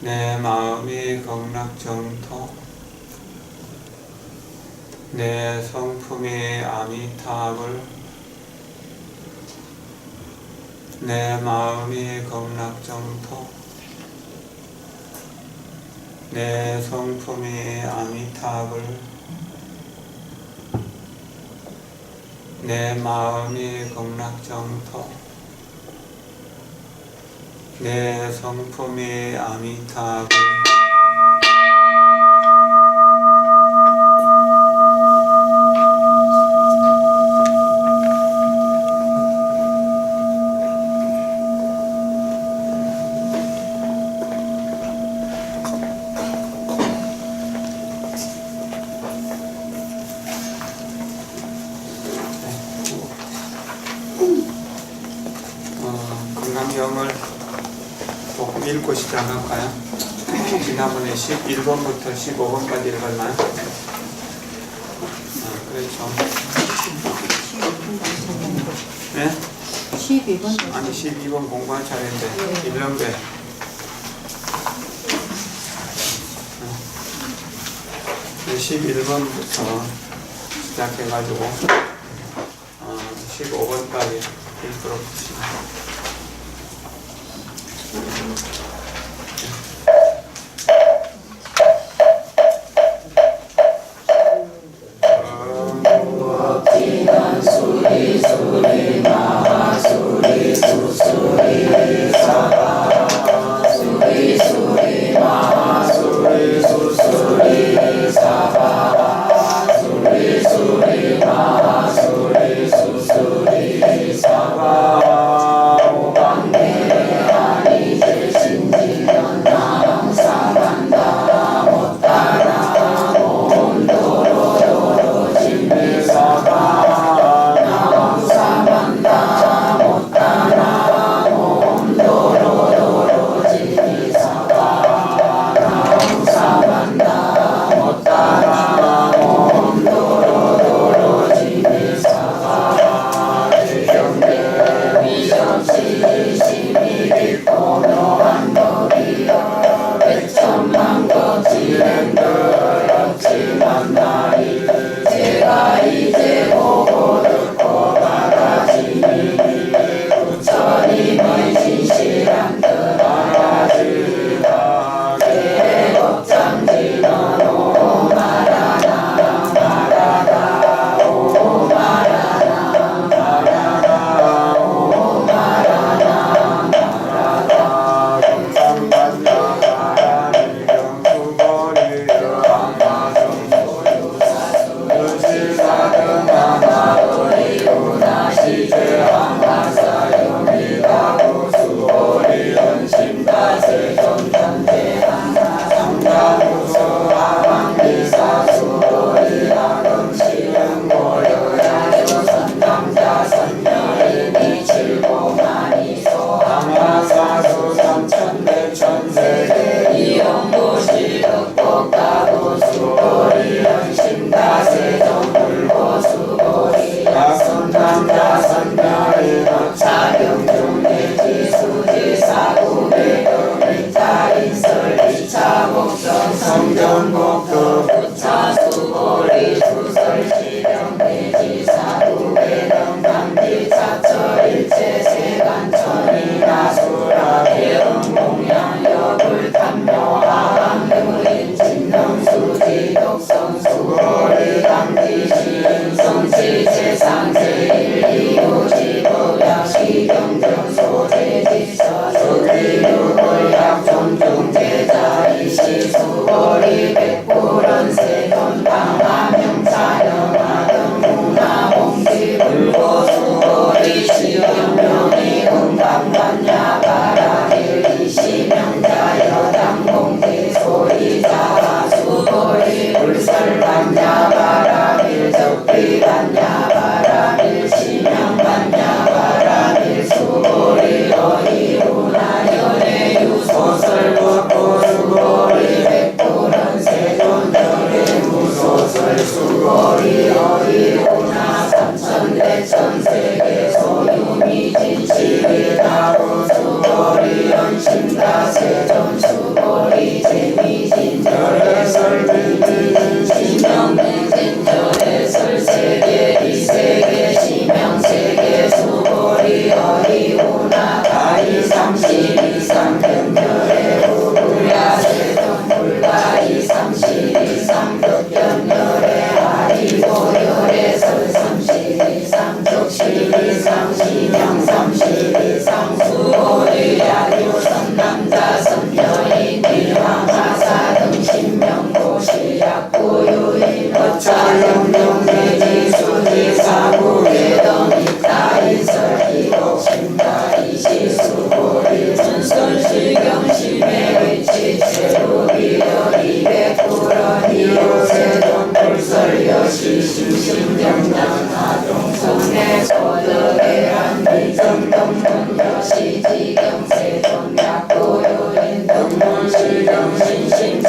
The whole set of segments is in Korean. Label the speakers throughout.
Speaker 1: 내 마음이 극락정토 내 성품이 아미타불 내 마음이 극락정토 내 성품이 아미타불 내 마음이 극락정토 내 성품이 아미타불 건강경을 조금 읽고 시작할까요? 지난번에 11번부터 15번까지 읽었나요? 그렇죠. 네?
Speaker 2: 12번.
Speaker 1: 아니 12번 공부할 차례인데 1년배 11번부터 시작해가지고 15번까지 읽도록 합시다.
Speaker 3: 수고리 백불원 세존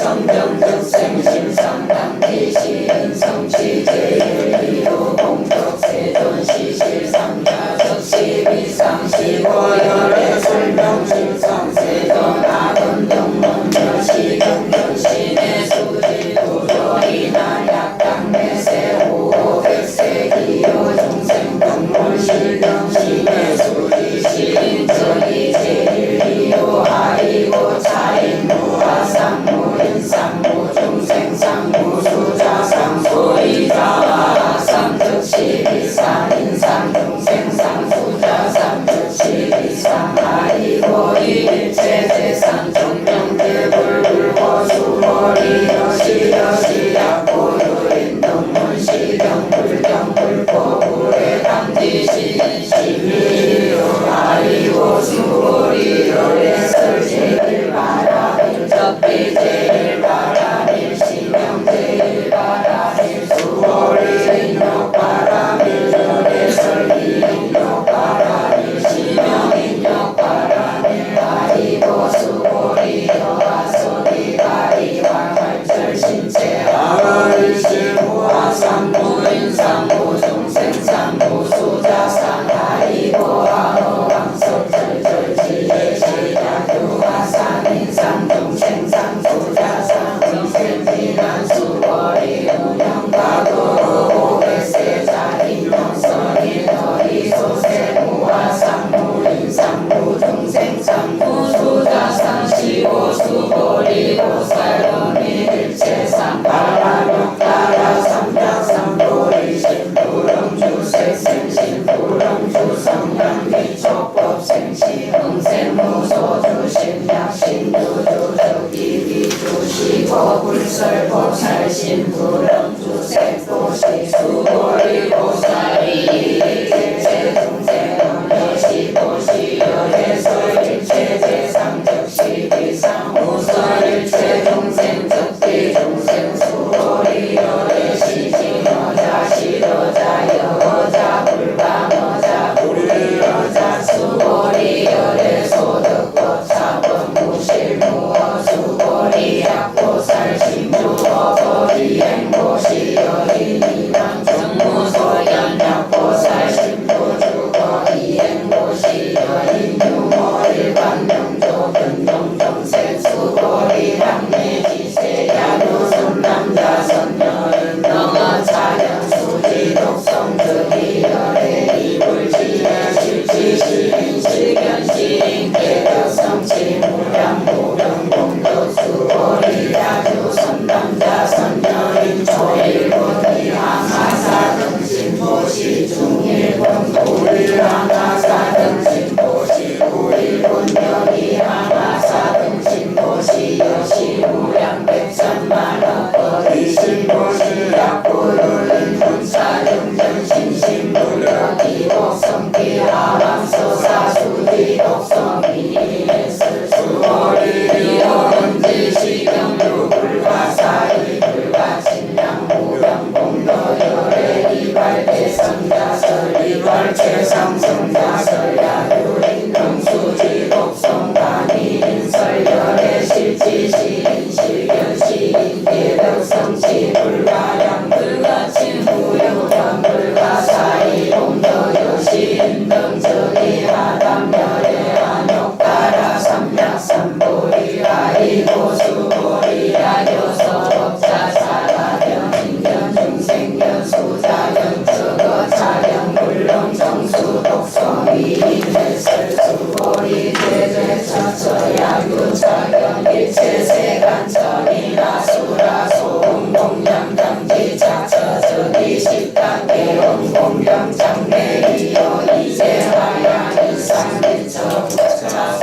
Speaker 2: 성정득생 실상당기 시은성치 제일리로 공덕 세존 시실상가적 시비상 시고열의 설명 실상 세존 아건 동문여 시경경 신의 수지 도조이나 약당 내세 후호 백세 기요 중생 동물 실경 신의 수지 시인적이 제일리요 아이고 차인 무아상 무인상 무중생상 무수자상 소이자와상 즉시비상 인상 중생상 수자상 즉시비상 아이고 일체재상 정명제 불불고 수고리여 시여시약고 유인동문 시경 불경 불고 불의 감지시 시미요 아이고 수고리여 예설 제일 바라밀 접비 제일 바라밀 시명 제일 바라밀 수고리 인욕 바라밀 열예설 인욕 바라밀 시명 인욕 바라밀 아이고 수고리여 아소리 가리와 갈절 신체 아가리 실무아상 무인상 무중생상 무수자상 아이고 아호왕석 절절지혜 시야교화상 인상 중생상 수자상 정생지난 수거리 운영가도 오백세자 인명선이 너희 소세 무아상 무인상 무중생상 무수자상 시고수거리 고살로미 일체상 바라명가라 삼작상 도리신 불응주색생신 불응주성량기 촉법생시 흥생무소주신 약신두주적이기주시고 불설보살신 불응주색도시 수고리 보살이 일체중생은 여시도시 여해설 일체재상 즉시비상 우설 일체중생 즉비중생 수고리 여해시지 여자 시여자 여자 불방여자 불여자 수고리 여해 소득고 차범 무실무어 수고리 약보살 신주어 거리 행보시 여인이랑 정무소연 약보살 신부주거 이행보시 여인 유모 일반 명조 근동정세 수고리 향내지세 야누순 남자 선녀인 너어 차량 수지 독성 즉이 열애 이불지혜 실지시인 실견시인 개덕성치 무량 무령 공덕 수고리 야주 선남자 선녀인 초일본이 하마사 등신보시 중일본 구일 하마사 등신보시 구일본 여기 하마사 등신보시 여시 무량 백천만원 거리신보시 약구룰린 군사등등 신신무력 기복성기 하왕소사 수지 독성이 예술 수고리 이호은지 시경루 불가사리 불가친량 무병공도 열애 이발대성자설 이발체상성자설 야유린 능수지 독성가니 인설 열애 실지시인 실견시인 대덕성치 불가량 불가친 무효경 불가사리 공도요시 등적이 하담열애 안욕가라 삼약삼보리 아이고 수보리 야교서 법자사라견 인견 중생견 수자견 저거 차량 물론 정수 독성이 인해설 수보리 대제처처 야교차견 일체세간천이 아수라 소음공양 당지자처 저기 식당 개원공양 장례기요 이세하야 일상기처 부차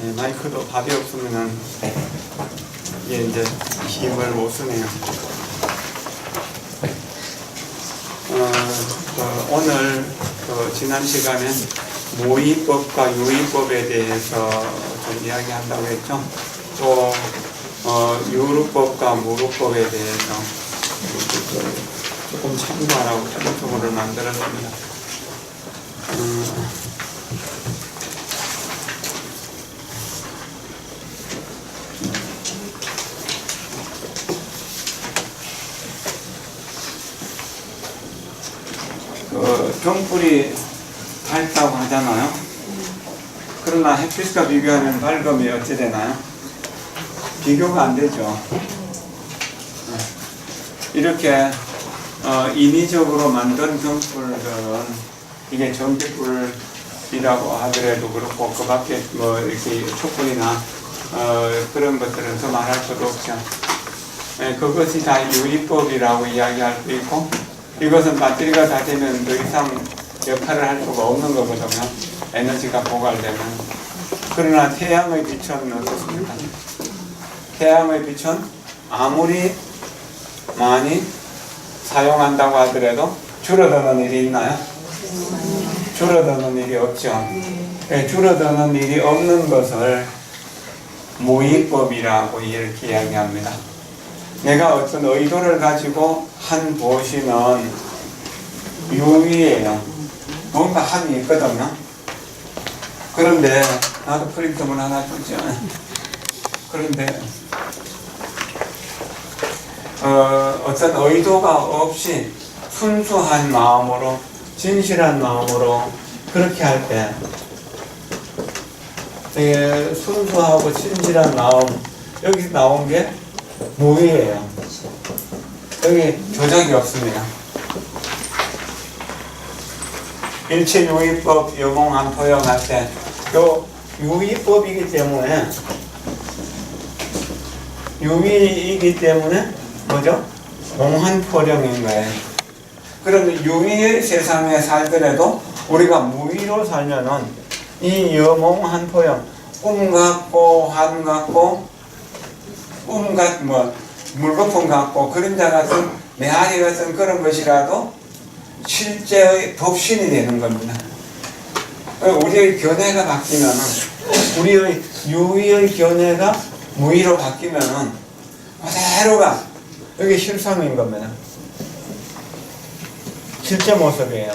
Speaker 1: 네, 마이크도 밥이 없으면은 이게 이제 힘을 못 쓰네요. 오늘 지난 시간에 모의법과 유의법에 대해서 좀 이야기한다고 했죠. 또 유루법과 무루법에 대해서 조금 참고하라고 자료서물을 만들었습니다. 등불이 밝다고 하잖아요. 그러나 햇빛과 비교하면 밝음이 어찌 되나요? 비교가 안 되죠. 이렇게 인위적으로 만든 등불들은 이게 전기불이라고 하더라도 그렇고 그 밖에 뭐 이렇게 촛불이나 그런 것들은 더 말할 것도 없죠. 그것이 다 유리법이라고 이야기할 수 있고, 이것은 배터리가 다 되면 더 이상 역할을 할 수가 없는 거거든요. 에너지가 고갈되면. 그러나 태양의 빛은 어떻습니까? 태양의 빛은 아무리 많이 사용한다고 하더라도 줄어드는 일이 있나요? 줄어드는 일이 없죠. 줄어드는 일이 없는 것을 무위법이라고 이렇게 이야기합니다. 내가 어떤 의도를 가지고 한 보시는 유의예요. 뭔가 합이 있거든요. 그런데 나도 프린트물 하나 주죠. 그런데 어떤 의도가 없이 순수한 마음으로, 진실한 마음으로 그렇게 할 때, 되게 순수하고 진실한 마음, 여기서 나온 게 무위예요. 여기 조작이 없습니다. 일체유의법 여몽한포역 할 때, 요 유의법이기 때문에, 유의이기 때문에 뭐죠? 몽한포령인 거예요. 그런데 유의의 세상에 살더라도 우리가 무의로 살면은 이 여몽한포령, 꿈 같고 환 같고 물거품 같고 그림자 같은 메아리 같은 그런 것이라도 실제의 법신이 되는 겁니다. 우리의 견해가 바뀌면은, 우리의 유의의 견해가 무의로 바뀌면은 그대로가 여기 실상인 겁니다. 실제 모습이에요.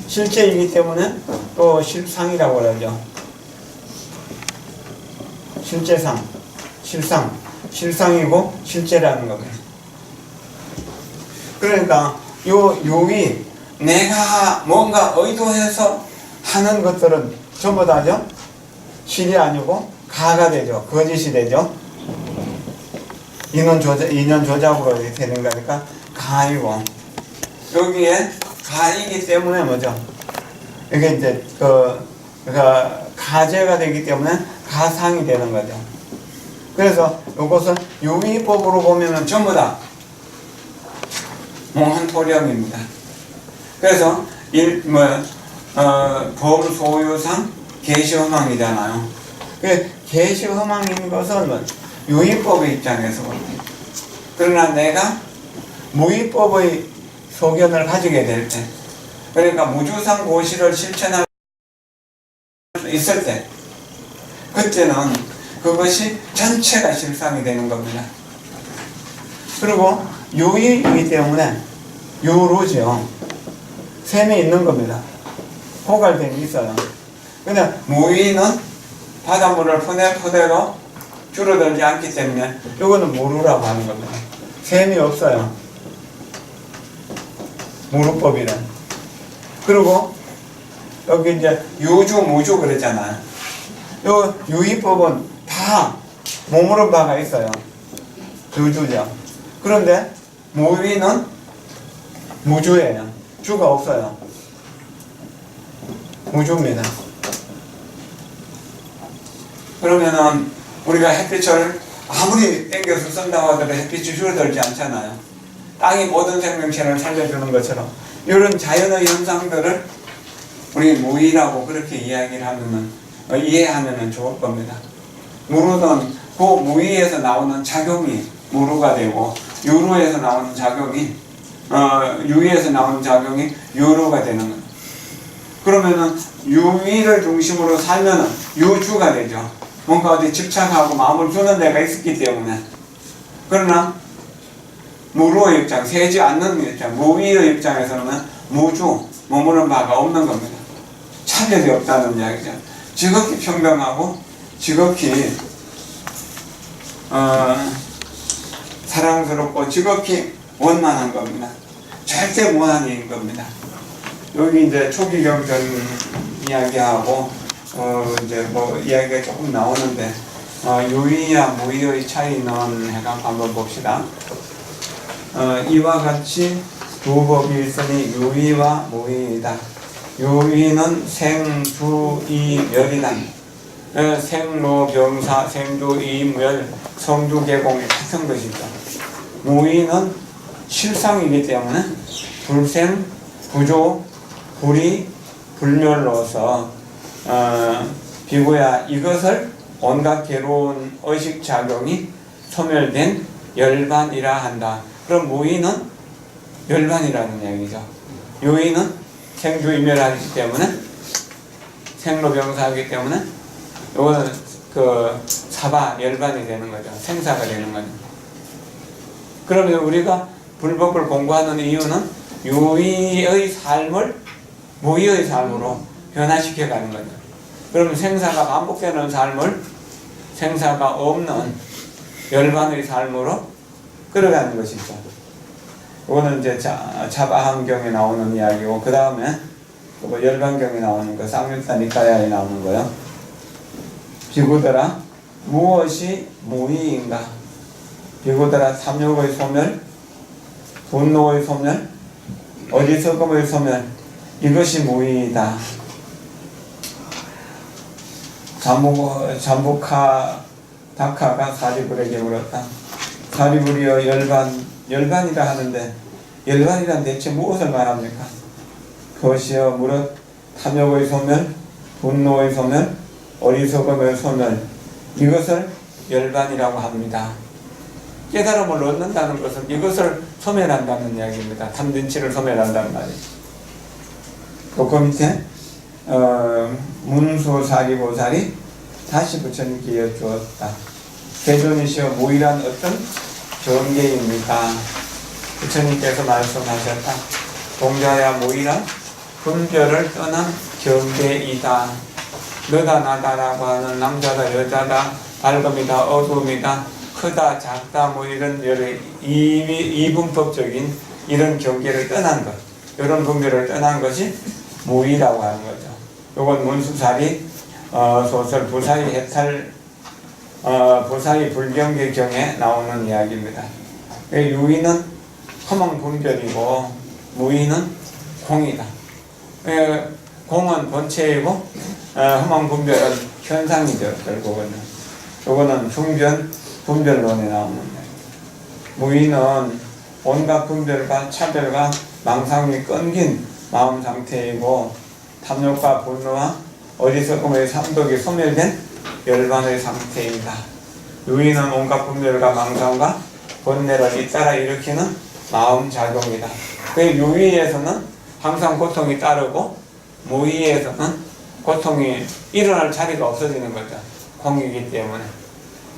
Speaker 1: 실제이기 때문에 또 실상이라고 그러죠. 실제상, 실상, 실상이고 실제라는 겁니다. 그러니까 요 유의, 내가 뭔가 의도해서 하는 것들은 전부 다죠. 실이 아니고 가가 되죠. 거짓이 되죠. 인연 조작으로 되는 거니까 가이고, 여기에 가이기 때문에 뭐죠? 이게 이제 가제가 되기 때문에 가상이 되는 거죠. 그래서 이것은 유의법으로 보면은 전부 다 몽한토령입니다. 그래서 범소유상 계시허망이잖아요. 계시허망인 것은 유의법의 입장에서 봅니다. 그러나 내가 무의법의 소견을 가지게 될 때, 그러니까 무주상 고시를 실천할 수 있을 때, 그때는 그것이 전체가 실상이 되는 겁니다. 그리고 유의이기 때문에 유루죠. 셈이 있는 겁니다. 고갈됨이 있어요. 근데 무의는 바닷물을 푸대로 줄어들지 않기 때문에 이거는 무루라고 하는 겁니다. 셈이 없어요. 무루법이란. 그리고 여기 이제 유주, 무주 그랬잖아요. 요 유의법은 다 머무른 바가 있어요. 유주죠. 그런데 무의는 무주예요. 주가 없어요. 무주입니다. 그러면은 우리가 햇빛을 아무리 땡겨서 쓴다고 하더라도 햇빛이 줄어들지 않잖아요. 땅이 모든 생명체를 살려주는 것처럼 이런 자연의 현상들을 우리 무의라고 그렇게 이야기를 하면은 이해하면은 좋을 겁니다. 무루는 그 무의에서 나오는 작용이 무루가 되고, 유루에서 나오는 작용이 유의에서 나오는 작용이 유루가 되는 겁니다. 그러면은 유의를 중심으로 살면은 유주가 되죠. 뭔가 어디 집착하고 마음을 두는 데가 있었기 때문에. 그러나 무루의 입장, 세지 않는 입장, 무위의 입장에서는 무주, 머무는 바가 없는 겁니다. 차별이 없다는 이야기죠. 지극히 평등하고 지극히 사랑스럽고 지극히 원만한 겁니다. 절대 무한인 겁니다. 여기 이제 초기 경전 이야기하고 이제 뭐 이야기가 조금 나오는데 유의와 무의의 차이는 해갖고 한번 봅시다. 이와 같이 두 법이 있으니 유의와 무의이다. 유의는 생주이멸이다. 생로병사 생주이멸 성주개공이 같은 것이죠. 무의는 실상이기 때문에 불생, 부조, 불이, 불멸로서 비고야 이것을 온갖 괴로운 의식작용이 소멸된 열반이라 한다. 그럼 무의는 열반이라는 얘기죠. 유의는 생주이멸하기 때문에 생로병사하기 때문에 이거는 그 사바 열반이 되는 거죠. 생사가 되는 거죠. 그러면 우리가 불법을 공부하는 이유는 유의의 삶을 무의의 삶으로 변화시켜 가는 거죠. 그러면 생사가 반복되는 삶을 생사가 없는 열반의 삶으로 끌어가는 것이죠. 이거는 이제 자바한경에 나오는 이야기고, 그 다음에 열반경에 나오는 거, 쌍육사 니카야에 나오는 거요. 비구더라, 무엇이 무의인가? 비구더라, 탐욕의 소멸, 분노의 소멸, 어리석음의 소멸, 이것이 무의이다. 잠복하 다카가 사리불에게 물었다. 사리불이여 열반이라 하는데 열반이란 대체 무엇을 말합니까? 그것이여 무릇 탐욕의 소멸, 분노의 소멸, 어리석음의 소멸, 이것을 열반이라고 합니다. 깨달음을 얻는다는 것은 이것을 소멸한다는 이야기입니다. 탐진치를 소멸한다는 말이죠. 그 밑에 문수사리보살이 다시 부처님께 여쭈었다. 대존이시여 무의란 어떤 정계입니까? 부처님께서 말씀하셨다. 동자야 무의란 분별을 떠난 경계이다. 너다 나다라고 하는 남자다 여자다 밝음이다 어두움이다 크다 작다 뭐 이런 여러 이분법적인 이런 경계를 떠난 것, 이런 분별을 떠난 것이 무의라고 하는 거죠. 이건 문수사리 소설 부사의 해탈 부사의 불경계경에 나오는 이야기입니다. 유의는 허망 분별이고 무의는 공이다. 공은 본체이고 허망 분별은 현상이죠. 결국은 이거는 중견 분별론에 나오는 거예요. 무의는 온갖 분별과 차별과 망상이 끊긴 마음 상태이고 탐욕과 분노와 어리석음의 삼독이 소멸된 열반의 상태입니다. 유의는 온갖 분별과 망상과 번뇌를 잇따라 일으키는 마음 작용이다. 그 유의에서는 항상 고통이 따르고 무의에서는 고통이 일어날 자리가 없어지는 거죠. 공이기 때문에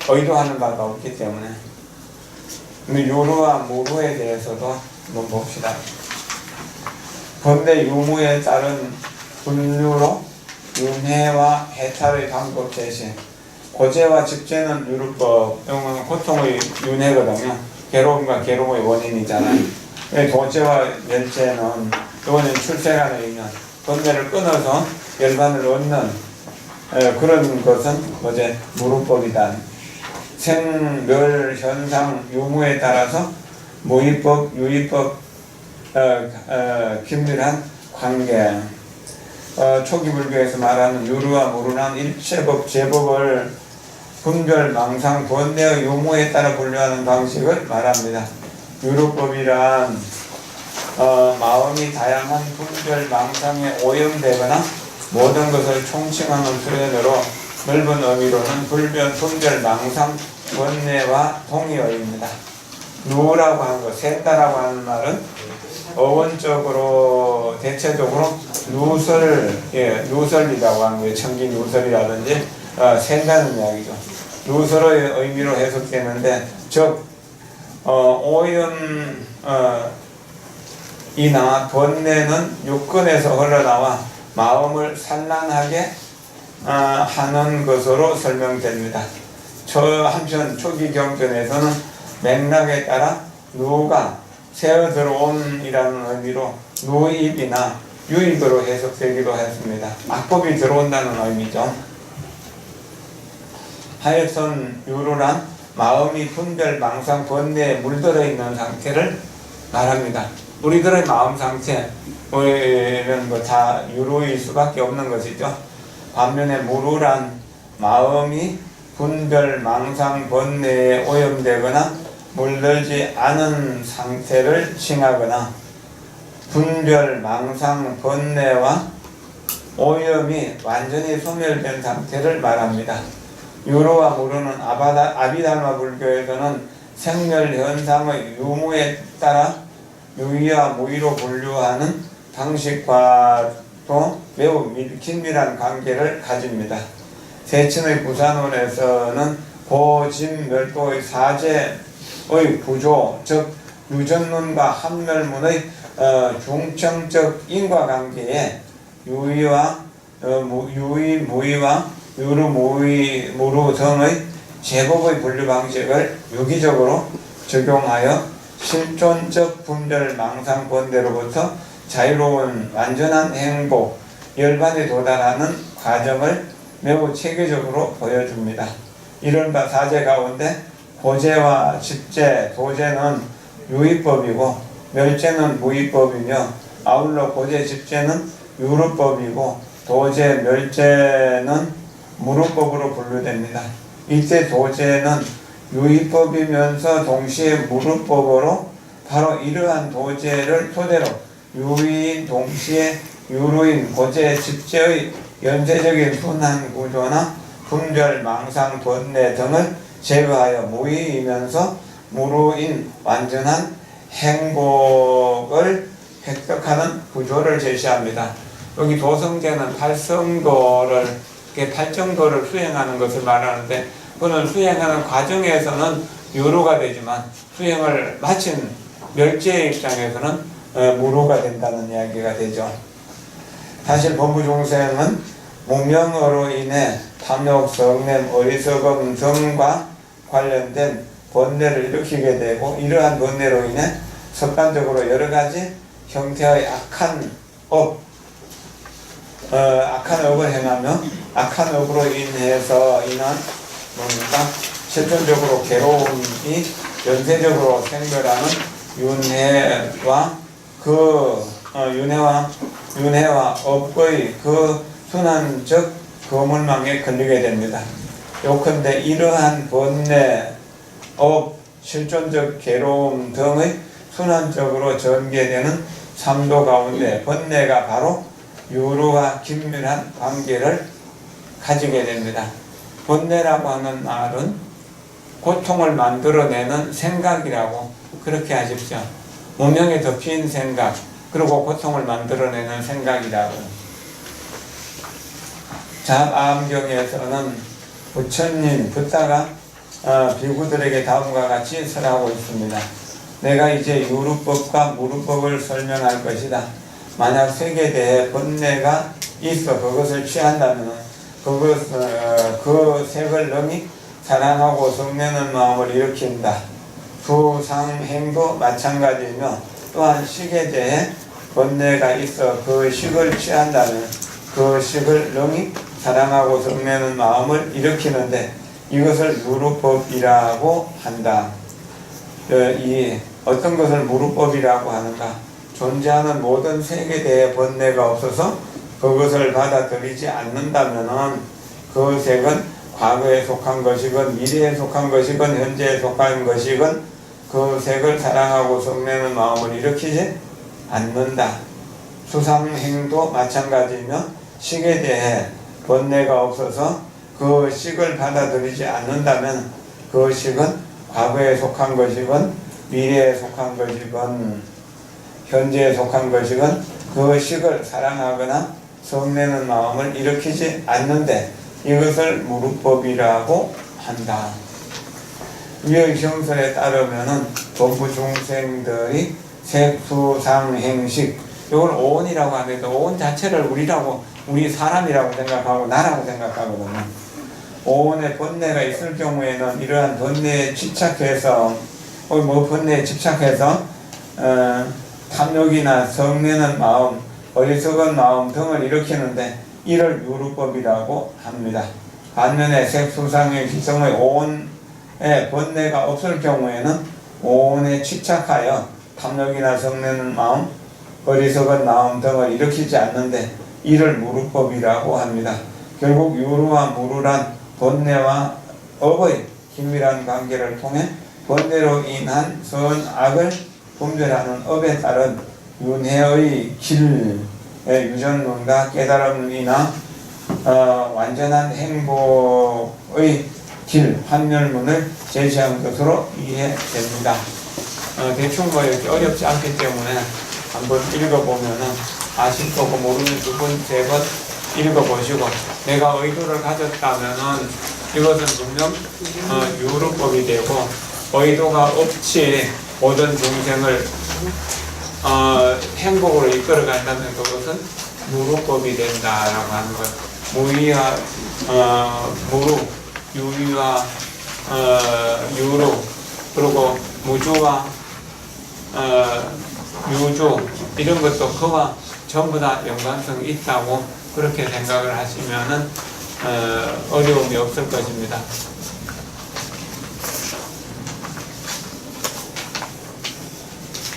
Speaker 1: 의도하는 바가 없기 때문에. 유루와 무루에 대해서도 한번 봅시다. 본래 유무에 따른 분류로 윤회와 해탈의 방법 제시. 고제와 직제는 유루법, 이건 고통의 윤회거든요. 괴로움과 괴로움의 원인이잖아요. 도제와 멸제는 이거는 출세간의 인연, 번뇌를 끊어서 열반을 얻는 그런 것은 어제 무루법이다. 생멸 현상 유무에 따라서 무의법, 유의법 긴밀한 관계. 초기 불교에서 말하는 유루와 무루는 일체법, 제법을 분별, 망상, 번뇌의 유무에 따라 분류하는 방식을 말합니다. 유루법이란 마음이 다양한 분별, 망상에 오염되거나 모든 것을 총칭하는 표현으로 넓은 의미로는 분별, 망상, 번뇌와 동의어입니다. 누라고 하는 것, 셋다라고 하는 말은 어원적으로 대체적으로 누설이라고 하는 거예요. 청기 누설이라든지 샌다는 이야기죠. 누설의 의미로 해석되는데 즉 오염 이나 번뇌는 육근에서 흘러나와 마음을 산란하게 하는 것으로 설명됩니다. 한편 초기 경전에서는 맥락에 따라 누가 새어 들어온이라는 의미로 누입이나 유입으로 해석되기도 했습니다. 악법이 들어온다는 의미죠. 하여튼 유로란 마음이 분별, 망상, 번뇌에 물들어 있는 상태를 말합니다. 우리들의 마음 상태는 다 유로일 수밖에 없는 것이죠. 반면에 무루란 마음이 분별, 망상, 번뇌에 오염되거나 물들지 않은 상태를 칭하거나 분별, 망상, 번뇌와 오염이 완전히 소멸된 상태를 말합니다. 유로와 무루는 아비달마 불교에서는 생멸 현상의 유무에 따라 유의와 무의로 분류하는 방식과도 매우 긴밀한 관계를 가집니다. 세친의 부산원에서는 고진멸도의 사제의 구조, 즉 유전문과 합멸문의 중청적 인과관계에 유의, 무의와 유루, 무루 등의 제법의 분류 방식을 유기적으로 적용하여 실존적 분별, 망상, 번뇌로부터 자유로운 완전한 행복, 열반에 도달하는 과정을 매우 체계적으로 보여줍니다. 이른바 사제 가운데 고제와 집제, 도제는 유의법이고 멸제는 무의법이며 아울러 고제, 집제는 유루법이고 도제, 멸제는 무루법으로 분류됩니다. 이때 도제는 유의법이면서 동시에 무루법으로 바로 이러한 도제를 토대로 유의인 동시에 유루인 고제, 집제의 연쇄적인 분한 구조나 분별, 망상, 번뇌 등을 제거하여 무의이면서 무루인 완전한 행복을 획득하는 구조를 제시합니다. 여기 도성제는 팔정도를 수행하는 것을 말하는데 그는 수행하는 과정에서는 유로가 되지만 수행을 마친 멸제의 입장에서는 무로가 된다는 이야기가 되죠. 사실 범부중생은 무명으로 인해 탐욕, 성냄, 어리석음 등과 관련된 번뇌를 일으키게 되고 이러한 번뇌로 인해 습관적으로 여러가지 형태의 악한 업을 행하며 악한 업으로 인한 뭡니까? 실존적으로 괴로움이 연쇄적으로 생겨나는 윤회와 업의 그 순환적 거물망에 걸리게 됩니다. 요컨대 이러한 번뇌, 업, 실존적 괴로움 등의 순환적으로 전개되는 삼도 가운데 번뇌가 바로 유루와 긴밀한 관계를 가지게 됩니다. 번뇌라고 하는 말은 고통을 만들어내는 생각이라고 그렇게 하십시오. 무명에 덮인 생각, 그리고 고통을 만들어내는 생각이라고. 잡암경에서는 부처님, 붓다가 비구들에게 다음과 같이 설하고 있습니다. 내가 이제 유루법과 무루법을 설명할 것이다. 만약 색에 대해 번뇌가 있어 그것을 취한다면 그 색을 능히 사랑하고 성내는 마음을 일으킨다. 수상행도 마찬가지이며 또한 식에 대해 번뇌가 있어 그 식을 취한다면 그 식을 능히 사랑하고 성내는 마음을 일으키는데 이것을 무루법이라고 한다. 이 어떤 것을 무루법이라고 하는가? 존재하는 모든 색에 대해 번뇌가 없어서 그것을 받아들이지 않는다면 그 색은 과거에 속한 것이건 미래에 속한 것이건 현재에 속한 것이건 그 색을 사랑하고 성내는 마음을 일으키지 않는다. 수상행도 마찬가지이며 식에 대해 번뇌가 없어서 그 식을 받아들이지 않는다면 그 식은 과거에 속한 것이건 미래에 속한 것이건 현재에 속한 것이건 그 식을 사랑하거나 성내는 마음을 일으키지 않는데 이것을 무릇법이라고 한다. 위의 형설에 따르면은 범부 중생들이 색수상행식, 이걸 오온이라고 하는데 오온 자체를 우리 사람이라고 생각하고 나라고 생각하거든요. 오온의 번뇌가 있을 경우에는 이러한 번뇌에 집착해서 탐욕이나 성내는 마음, 어리석은 마음 등을 일으키는데 이를 유루법이라고 합니다. 반면에 색수상의 기성의 오온의 번뇌가 없을 경우에는 오온에 집착하여 탐욕이나 성내는 마음, 어리석은 마음 등을 일으키지 않는데 이를 무루법이라고 합니다. 결국 유루와 무루란 번뇌와 업의 긴밀한 관계를 통해 번뇌로 인한 선악을 분별하는 업에 따른 윤회의 길의 유전론과 깨달음을 인한 완전한 행복의 길, 환멸문을 제시한 것으로 이해됩니다. 대충 이렇게 어렵지 않기 때문에 한번 읽어보면은 아실 거고 모르는 두 번, 세 번 읽어보시고 내가 의도를 가졌다면은 이것은 분명 유루법이 되고 의도가 없이 모든 중생을 행복으로 이끌어 간다면 그것은 무루법이 된다라고 하는 것. 무위와 무루, 유위와 유루, 그리고 무주와 유주, 이런 것도 그와 전부 다 연관성이 있다고 그렇게 생각을 하시면은 어려움이 없을 것입니다.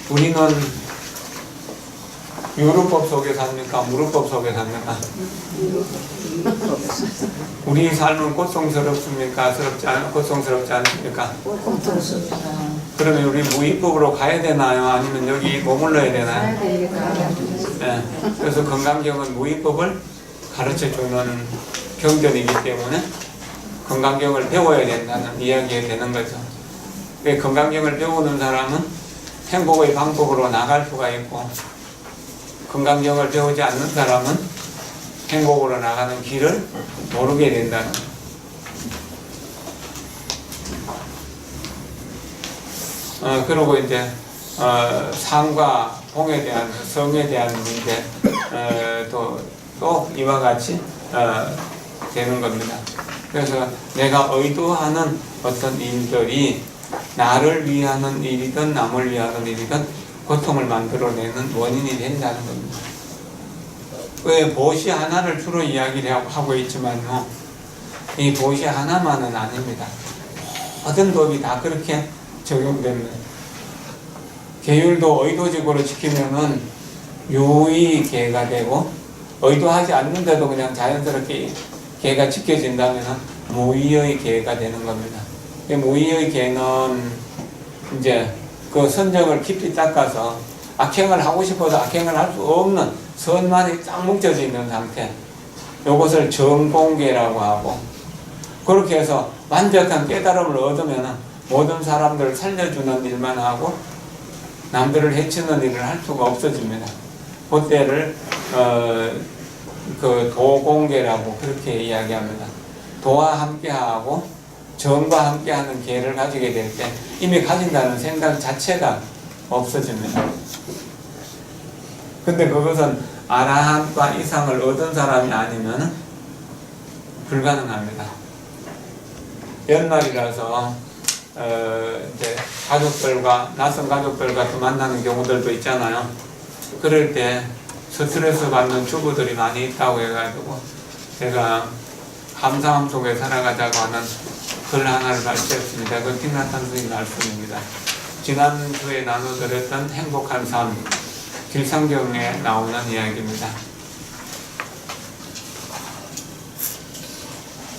Speaker 1: 우리는 유루법 속에 삽니까? 무루법 속에 삽니까? 우리 삶은 고통스럽습니까? 고통스럽지 않습니까? 그러면 우리 무위법으로 가야 되나요? 아니면 여기 머물러야 되나요? 네. 그래서 건강경은 무위법을 가르쳐주는 경전이기 때문에 건강경을 배워야 된다는 이야기가 되는 거죠. 건강경을 배우는 사람은 행복의 방법으로 나갈 수가 있고, 건강경을 배우지 않는 사람은 행복으로 나가는 길을 모르게 된다는 거예요. 그리고 이제 상과 봉에 대한, 성에 대한 문제 또 이와 같이 되는 겁니다. 그래서 내가 의도하는 어떤 일들이 나를 위하는 일이든 남을 위하는 일이든 고통을 만들어내는 원인이 된다는 겁니다. 왜 보시 하나를 주로 이야기를 하고 있지만요, 이 보시 하나만은 아닙니다. 모든 법이 다 그렇게 적용됩니다. 계율도 의도적으로 지키면은 유의계가 되고, 의도하지 않는데도 그냥 자연스럽게 계가 지켜진다면 무의의 계가 되는 겁니다. 무의의 계는 이제 그 선정을 깊이 닦아서 악행을 하고 싶어도 악행을 할 수 없는 선만이 딱 뭉쳐져 있는 상태, 이것을 정공계라고 하고, 그렇게 해서 완벽한 깨달음을 얻으면 모든 사람들을 살려주는 일만 하고 남들을 해치는 일을 할 수가 없어집니다. 그때를 그 도공계라고 그렇게 이야기합니다. 도와 함께하고 정과 함께하는 계를 가지게 될 때 이미 가진다는 생각 자체가 없어집니다. 근데 그것은 아라한과 이상을 얻은 사람이 아니면 불가능합니다. 연말이라서 이제 가족들과 낯선 가족들과 또 만나는 경우들도 있잖아요. 그럴 때 스트레스 받는 주부들이 많이 있다고 해가지고 제가 감사함 속에 살아가자고 하는 글 하나를 발표했습니다. 그 김나탄 스님 말씀입니다. 지난주에 나눠드렸던 행복한 삶, 길상경에 나오는 이야기입니다.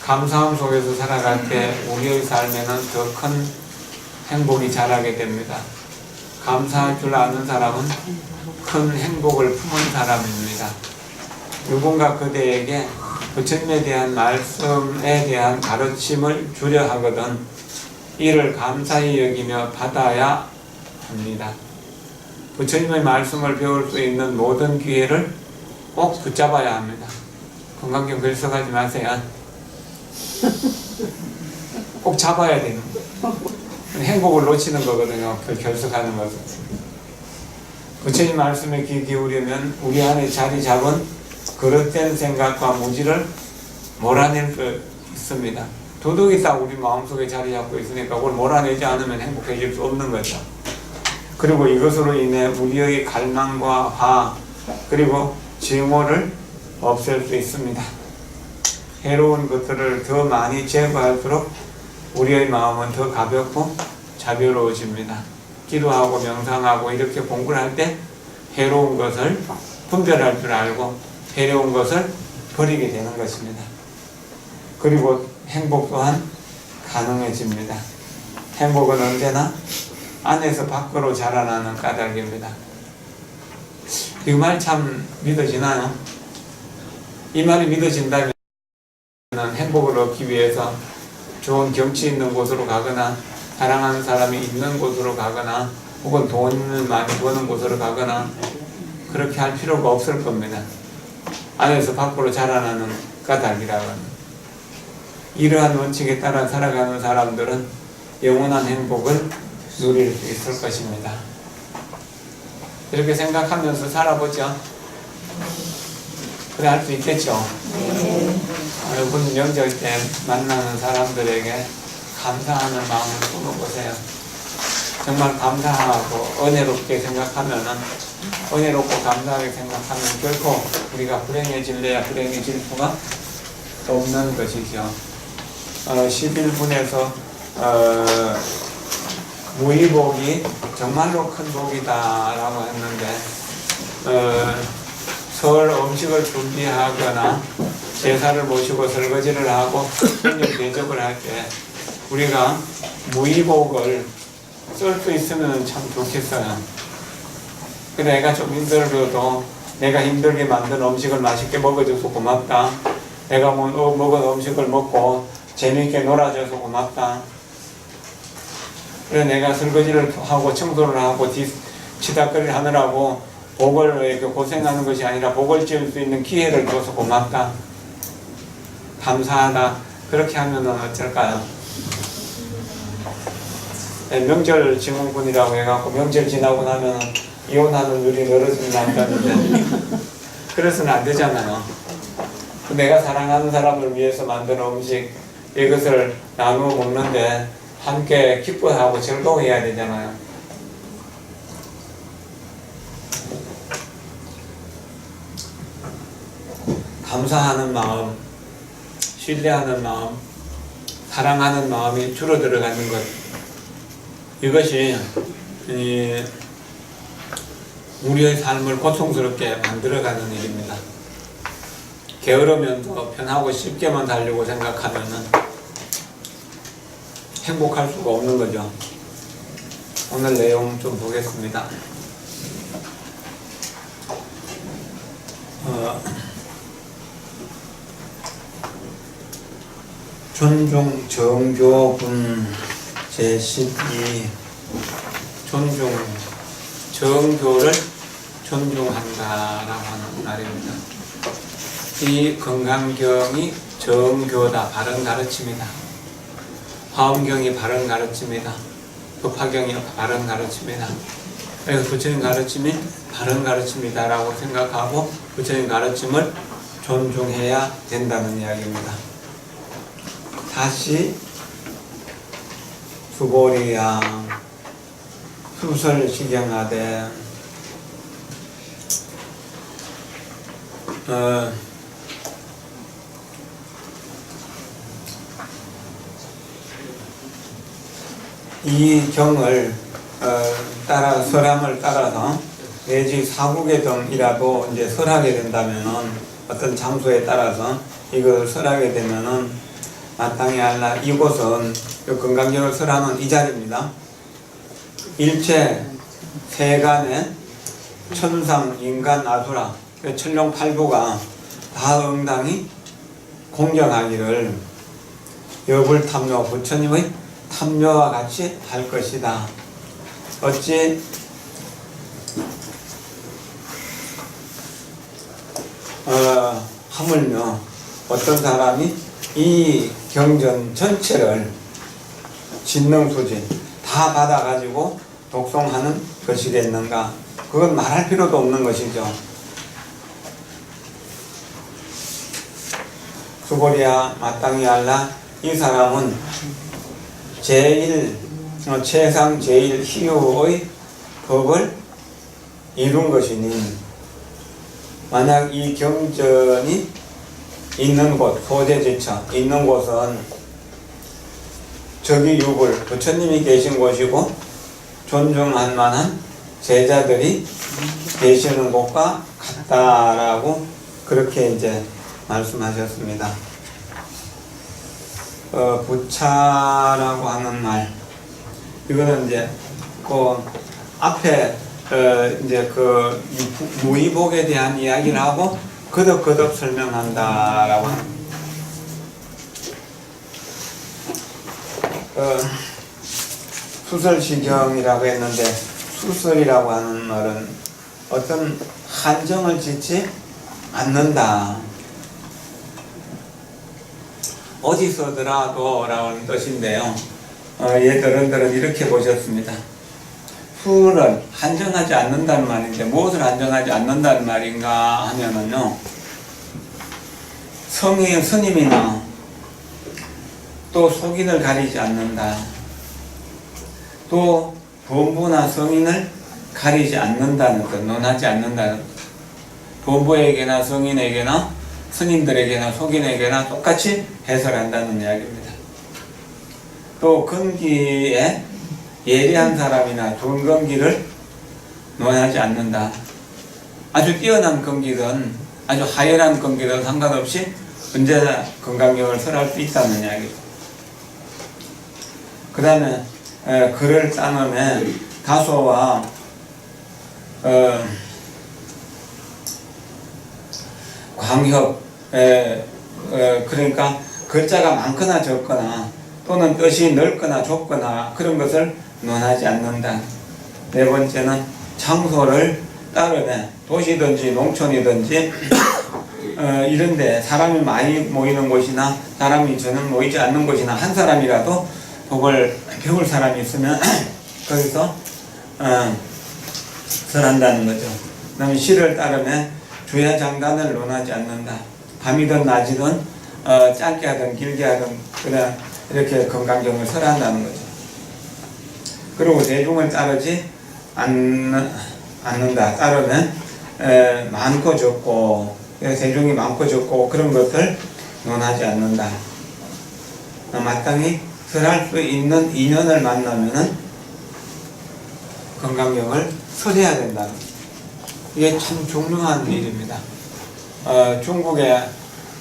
Speaker 1: 감사함 속에서 살아갈 때 우리의 삶에는 더 큰 행복이 자라게 됩니다. 감사할 줄 아는 사람은 큰 행복을 품은 사람입니다. 누군가 그대에게 부처님에 대한 말씀에 대한 가르침을 주려 하거든 이를 감사히 여기며 받아야 합니다. 부처님의 말씀을 배울 수 있는 모든 기회를 꼭 붙잡아야 합니다. 건강경 결석하지 마세요. 꼭 잡아야 되는 거예요. 행복을 놓치는 거거든요. 결석하는 것은. 부처님 말씀에 귀 기울이면 우리 안에 자리 잡은 그릇된 생각과 무지를 몰아낼 수 있습니다. 도덕이 딱 우리 마음속에 자리 잡고 있으니까 그걸 몰아내지 않으면 행복해질 수 없는 거죠. 그리고 이것으로 인해 우리의 갈망과 화 그리고 증오를 없앨 수 있습니다. 해로운 것들을 더 많이 제거할수록 우리의 마음은 더 가볍고 자비로워집니다. 기도하고 명상하고 이렇게 공부를 할 때 해로운 것을 분별할 줄 알고 해로운 것을 버리게 되는 것입니다. 그리고 행복 또한 가능해집니다. 행복은 언제나 안에서 밖으로 자라나는 까닭입니다. 이 말 참 믿어지나요? 이 말이 믿어진다면 행복을 얻기 위해서 좋은 경치 있는 곳으로 가거나 사랑하는 사람이 있는 곳으로 가거나 혹은 돈을 많이 버는 곳으로 가거나 그렇게 할 필요가 없을 겁니다. 안에서 밖으로 자라나는 까닭이라고는. 이러한 원칙에 따라 살아가는 사람들은 영원한 행복을 누릴 수 있을 것입니다. 이렇게 생각하면서 살아보죠. 그래 할 수 있겠죠. 여러분 명절 때 만나는 사람들에게 감사하는 마음을 품어보세요. 정말 감사하고 은혜롭게 생각하면은 은혜롭고 감사하게 생각하면 결코 우리가 불행해질래야 불행해질 수가 없는 것이죠. 11분에서 무의복이 정말로 큰 복이다라고 했는데 설 음식을 준비하거나 제사를 모시고 설거지를 하고 손님 대접을 할 때 우리가 무의복을 쓸 수 있으면 참 좋겠어요. 근데 내가 좀 힘들어도 내가 힘들게 만든 음식을 맛있게 먹어줘서 고맙다. 내가 먹은 음식을 먹고 재미있게 놀아줘서 고맙다. 그래 내가 설거지를 하고 청소를 하고 치다거리를 하느라고 복을 이렇게 고생하는 것이 아니라 복을 지을 수 있는 기회를 줘서 고맙다. 감사하다. 그렇게 하면은 어쩔까요? 명절 증후군이라고 해갖고 명절 지나고 나면 이혼하는 눈이 늘어지는 남자인데 그래서는 안 되잖아요. 내가 사랑하는 사람을 위해서 만든 음식 이것을 나누어 먹는데 함께 기뻐하고 즐거워해야 되잖아요. 감사하는 마음, 신뢰하는 마음, 사랑하는 마음이 줄어들어가는 것, 이것이 우리의 삶을 고통스럽게 만들어가는 일입니다. 게으르면서 편하고 쉽게만 살려고 생각하면은 행복할 수가 없는 거죠. 오늘 내용 좀 보겠습니다. 존중 정교분 제12 존중 정교를 존중한다라고 하는 말입니다. 이 건강경이 정교다 바른 가르침이다. 화엄경이 바른 가르침이다. 법화경이 바른 가르침이다. 그래서 부처님 가르침이 바른 가르침이다 라고 생각하고 부처님 가르침을 존중해야 된다는 이야기입니다. 다시 수고리양 수설시경하되 이 경을 따라 설함을 따라서 내지 사국의 경이라도 이제 설하게 된다면은 어떤 장소에 따라서 이걸 설하게 되면은 마땅히 알라. 이곳은 건강경을 설하는 이 자리입니다. 일체 세간의 천상 인간 아수라 천룡 팔부가 다 응당히 공경하기를 여불탐묘 부처님의 탐묘와 같이 할 것이다. 어찌 하물며 어떤 사람이 이 경전 전체를 진능수진 다 받아가지고 독송하는 것이겠는가? 그건 말할 필요도 없는 것이죠. 수고리야 마땅히 알라. 이 사람은 최상 제일 희유의 법을 이룬 것이니, 만약 이 경전이 있는 곳, 소재지처 있는 곳은 저기 육을 부처님이 계신 곳이고 존중할 만한 제자들이 계시는 곳과 같다라고 그렇게 이제 말씀하셨습니다. 부차라고 하는 말, 이거는 이제 그 앞에 이제 그 무의복에 대한 이야기를 하고 거듭 설명한다라고 합니다. 수설시경이라고 했는데, 수설이라고 하는 말은 어떤 한정을 짓지 않는다. 어디서더라도 라는 뜻인데요. 얘들은 이렇게 보셨습니다. 수를 한정하지 않는다는 말인데, 무엇을 한정하지 않는다는 말인가 하면은요, 성인, 스님이나 또 속인을 가리지 않는다. 또 범부나 성인을 가리지 않는다는 것, 논하지 않는다는 것. 범부에게나 성인에게나 스님들에게나 속인에게나 똑같이 해설한다는 이야기입니다. 또 근기에 예리한 사람이나 좋은 근기를 논하지 않는다. 아주 뛰어난 근기든 아주 하열한 근기든 상관없이 언제나 건강경을 설할 수 있다는 이야기죠. 그 다음에 글을 따놓으면 다소와 광협, 그러니까 글자가 많거나 적거나 또는 뜻이 넓거나 좁거나 그런 것을 논하지 않는다. 네 번째는 장소를 따르면 도시든지 농촌이든지 이런데 사람이 많이 모이는 곳이나 사람이 저는 모이지 않는 곳이나 한 사람이라도 법을 배울 사람이 있으면 거기서 설한다는 거죠. 그 다음에 시를 따르면 주야장단을 논하지 않는다. 밤이든 낮이든 짧게 하든 길게 하든 그냥 이렇게 건강경을 설한다는 거죠. 그리고 대중을 따르지 않는다. 따르면 많고 적고 대중이 많고 적고 그런 것을 논하지 않는다. 마땅히 설할 수 있는 인연을 만나면은 건강경을 설해야 된다. 이게 참 중요한 일입니다. 중국에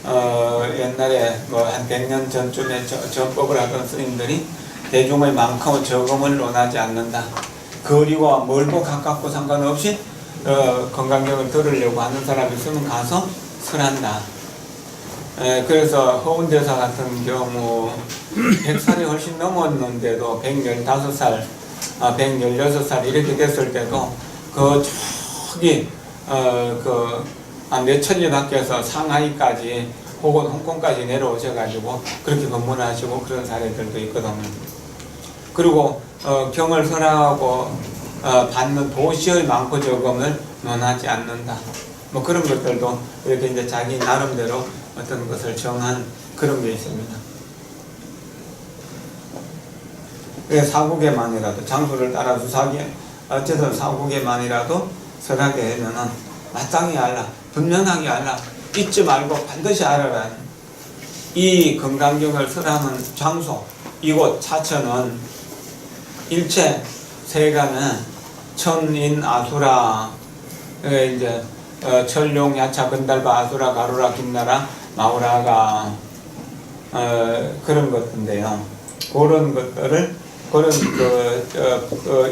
Speaker 1: 옛날에 뭐 한 100년 전쯤에 전법을 하던 스님들이 대중의 많고 적음을 논하지 않는다. 거리와 멀고 가깝고 상관없이 건강경을 들으려고 하는 사람이 있으면 가서 설한다. 그래서 허운대사 같은 경우 100살이 훨씬 넘었는데도 115살, 116살 이렇게 됐을 때도 저기 몇천 리 밖에서 상하이까지 혹은 홍콩까지 내려오셔가지고 그렇게 법문하시고 그런 사례들도 있거든요. 그리고 경을 설하고 받는 도시의 많고 적음을 논하지 않는다. 뭐 그런 것들도 이렇게 이제 자기 나름대로 어떤 것을 정한 그런 게 있습니다. 사국에만이라도 장소를 따라서 어쨌든 사국에만이라도 설하게 하면은 마땅히 알라, 분명하게 알라, 잊지 말고 반드시 알아라. 이 건강경을 설하는 장소, 이곳 차천은 일체 세간은 천인 아수라, 이제 철룡 야차 건달바 아수라 가루라 김나라 마우라가 그런 것인데요. 그런 것들을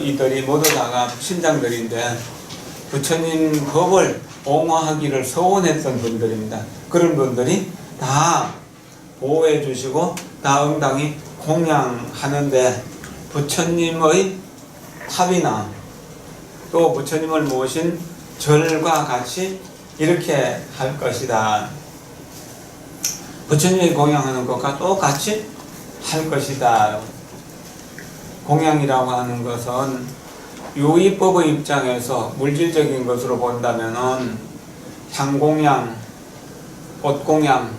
Speaker 1: 이들이 모두 다가 신장들인데 부처님 법을 옹호하기를 소원했던 분들입니다. 그런 분들이 다 보호해 주시고 다 응당히 공양하는데 부처님의 탑이나 또 부처님을 모신 절과 같이 이렇게 할 것이다. 부처님이 공양하는 것과 똑같이 할 것이다. 공양이라고 하는 것은 유의법의 입장에서 물질적인 것으로 본다면은 향공양, 옷공양,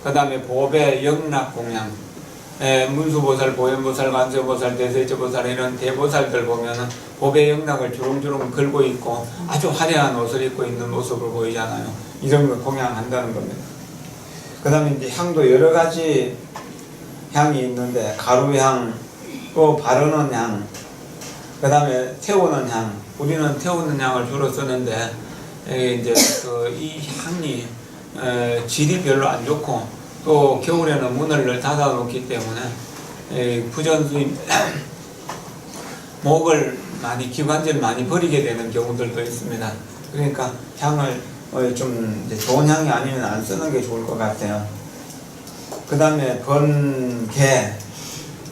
Speaker 1: 그 다음에 보배, 영락공양, 문수보살, 보현보살, 관세보살, 대세제보살 이런 대보살들 보면은 보배 영락을 주렁주렁 걸고 있고 아주 화려한 옷을 입고 있는 모습을 보이잖아요. 이런 걸 공양한다는 겁니다. 그 다음에 이제 향도 여러 가지 향이 있는데 가루향, 또 바르는 향, 그 다음에 태우는 향. 우리는 태우는 향을 주로 쓰는데 이제 이 향이 질이 별로 안 좋고 또 겨울에는 문을 닫아 놓기 때문에 부전수인 목을 많이 기관지를 많이 버리게 되는 경우들도 있습니다. 그러니까 향을 좀 이제 좋은 향이 아니면 안 쓰는 게 좋을 것 같아요. 그 다음에 번개,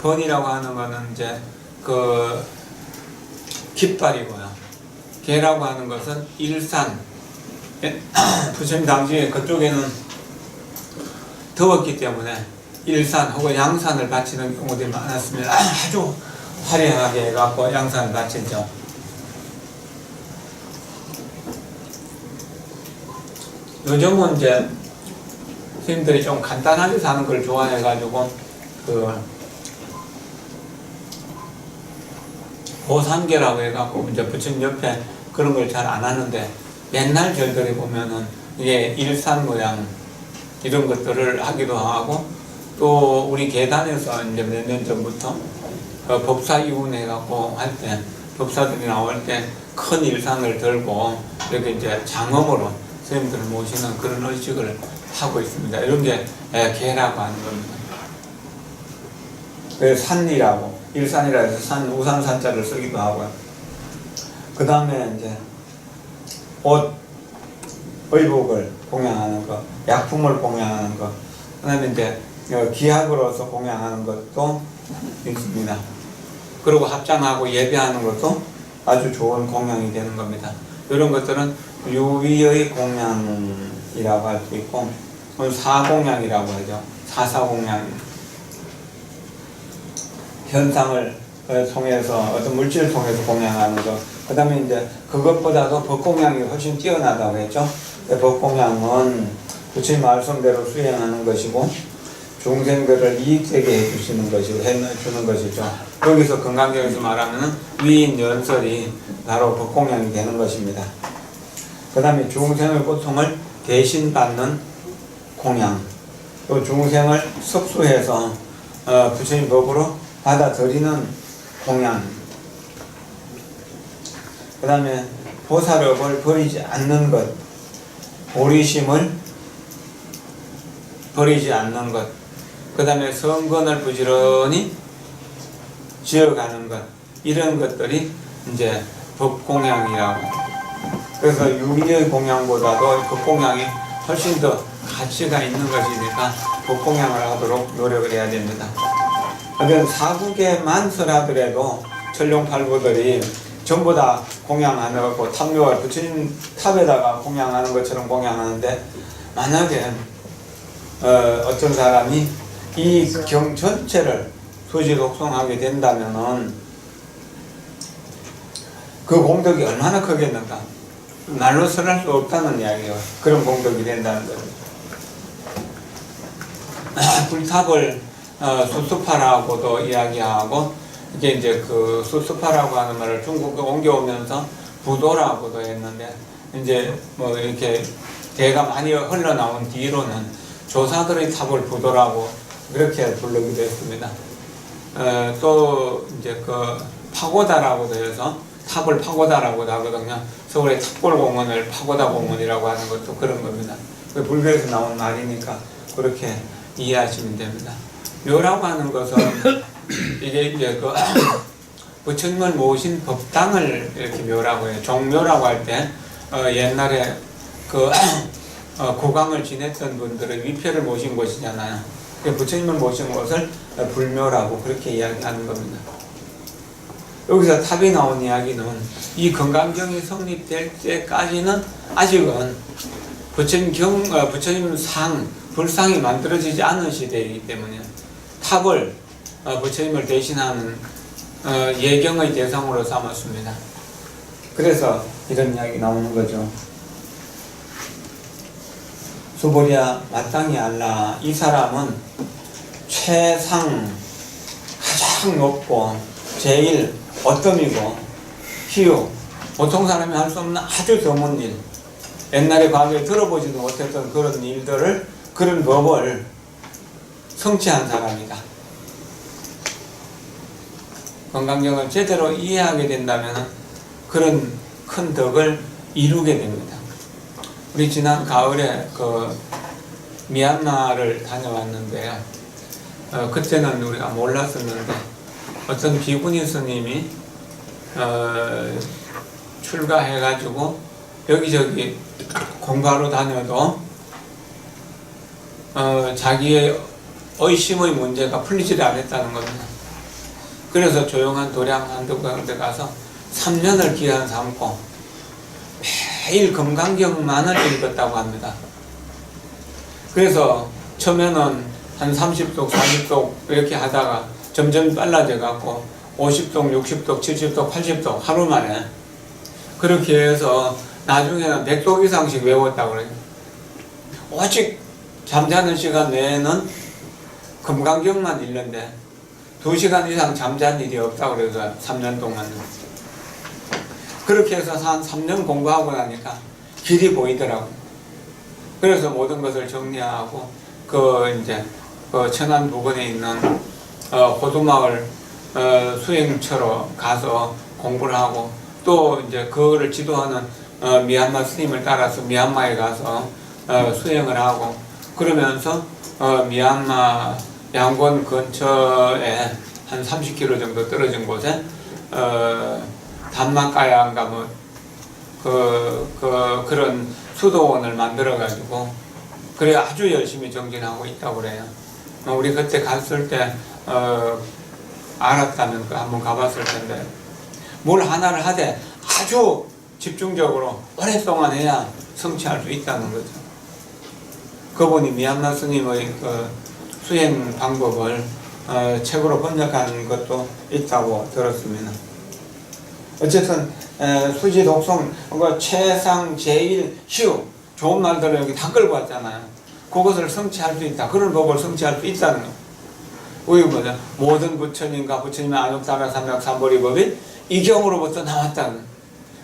Speaker 1: 번이라고 하는 거는 이제 그 깃발이고요. 개라고 하는 것은 일산. 부처님 당시에 그쪽에는 더웠기 때문에 일산 혹은 양산을 바치는 경우들이 많았습니다. 아주 화려하게 해갖고 양산을 바치죠. 요즘은 이제 스님들이 좀 간단하게 사는 걸 좋아해가지고 보산계라고 해갖고 이제 부처님 옆에 그런 걸 잘 안 하는데 옛날 절들에 보면은 이게 일산 모양 이런 것들을 하기도 하고 또 우리 계단에서 이제 몇 년 전부터 법사 이운해갖고 할 때 법사들이 나올 때 큰 일산을 들고 이렇게 이제 장엄으로 스님들을 모시는 그런 의식을 하고 있습니다. 이런 게 계라고 하는 겁니다. 그래서 산이라고 일산이라 해서 산 우산 산자를 쓰기도 하고요. 그 다음에 이제 옷, 의복을 공양하는 것, 약품을 공양하는 것, 그 다음에 이제 기약으로서 공양하는 것도 있습니다. 그리고 합장하고 예배하는 것도 아주 좋은 공양이 되는 겁니다. 이런 것들은 유의의 공양이라고 할 수 있고, 사공양이라고 하죠. 사사공양. 현상을 통해서 어떤 물질을 통해서 공양하는 것. 그 다음에 이제 그것보다도 법공양이 훨씬 뛰어나다고 했죠. 법공양은 부처님 말씀대로 수행하는 것이고 중생들을 이익되게 해주시는 것이고 해주는 것이죠. 여기서 건강경에서 말하면 위인 연설이 바로 법공양이 되는 것입니다. 그 다음에 중생의 고통을 대신 받는 공양, 또 중생을 섭수해서 부처님 법으로 받아들이는 공양, 그 다음에 보살업을 버리지 않는 것, 보리심을 버리지 않는 것, 그 다음에 성건을 부지런히 지어가는 것, 이런 것들이 이제 법공양이라고. 그래서 유의의 공양보다도 법공양이 훨씬 더 가치가 있는 것이니까 법공양을 하도록 노력을 해야 됩니다. 그러면 사국에만 설하더라도 천룡팔부들이 전부 다 공양하는 거, 탑묘를 부처님 탑에다가 공양하는 것처럼 공양하는데, 만약에 어떤 사람이 이 경 전체를 수지독송하게 된다면은 그 공덕이 얼마나 크겠는가. 날로 설할 수 없다는 이야기예요. 그런 공덕이 된다는 거죠. 불탑을 수수파라고도 이야기하고, 이게 이제 그 수수파라고 하는 말을 중국에 옮겨오면서 부도라고도 했는데, 이제 뭐 이렇게 대가 많이 흘러나온 뒤로는 조사들의 탑을 부도라고 그렇게 부르기도 했습니다. 또 이제 그 파고다라고도 해서 탑을 파고다라고도 하거든요. 서울의 탑골공원을 파고다공원이라고 하는 것도 그런 겁니다. 불교에서 나온 말이니까 그렇게 이해하시면 됩니다. 묘라고 하는 것은 이게 이제 그 부처님을 모신 법당을 이렇게 묘라고 해요. 종묘라고 할 때 옛날에 그 고강을 지냈던 분들은 위패를 모신 곳이잖아요. 부처님을 모신 곳을 불묘라고 그렇게 이야기하는 겁니다. 여기서 탑이 나온 이야기는 이 건강경이 성립될 때까지는 아직은 부처님 상, 불상이 만들어지지 않은 시대이기 때문에 탑을 부처님을 대신하는 예경의 대상으로 삼았습니다. 그래서 이런 이야기 나오는 거죠. 수보리야 마땅히 알라. 이 사람은 최상 가장 높고 제일 어뜸이고 희유 보통 사람이 할 수 없는 아주 드문 일, 옛날에 과거에 들어보지도 못했던 그런 일들을, 그런 법을 성취한 사람이다. 건강경을 제대로 이해하게 된다면 그런 큰 덕을 이루게 됩니다. 우리 지난 가을에 미얀마를 다녀왔는데요. 그때는 우리가 몰랐었는데 어떤 비구니 스님이 출가해가지고 여기저기 공부하러 다녀도 자기의 의심의 문제가 풀리지를 않았다는 겁니다. 그래서 조용한 도량 한두 군데 가서 3년을 기한 삼고 매일 금강경만을 읽었다고 합니다. 그래서 처음에는 한 30독, 40독 이렇게 하다가 점점 빨라져 갖고 50독, 60독, 70독, 80독 하루 만에 그렇게 해서 나중에는 100독 이상씩 외웠다고 그래요. 오직 잠자는 시간 외에는 금강경만 읽는데 2시간 이상 잠잔 일이 없다고 그래서 3년 동안. 그렇게 해서 한 3년 공부하고 나니까 길이 보이더라고요. 그래서 모든 것을 정리하고 이제 천안 부근에 있는 호두마을 수행처로 가서 공부를 하고 또 이제 그거를 지도하는 미얀마 스님을 따라서 미얀마에 가서 수행을 하고 그러면서 미얀마 양곤 근처에 한 30km 정도 떨어진 곳에 담마가야인가 뭐 그런 수도원을 만들어 가지고 그래 아주 열심히 정진하고 있다고 그래요. 우리 그때 갔을 때 알았다면 한번 가봤을 텐데 뭘 하나를 하되 아주 집중적으로 오랫동안 해야 성취할 수 있다는 거죠. 그분이 미얀마 스님의 수행 방법을 책으로 번역한 것도 있다고 들었습니다. 어쨌든 수지 독성 최상 제일 희우 좋은 말들을 여기 다 끌고 왔잖아요. 그것을 성취할 수 있다. 그런 법을 성취할 수 있다는 거. 우리 뭐냐 모든 부처님과 부처님의 안욕사라 삼약 삼보리 법이 이 경으로부터 나왔다는.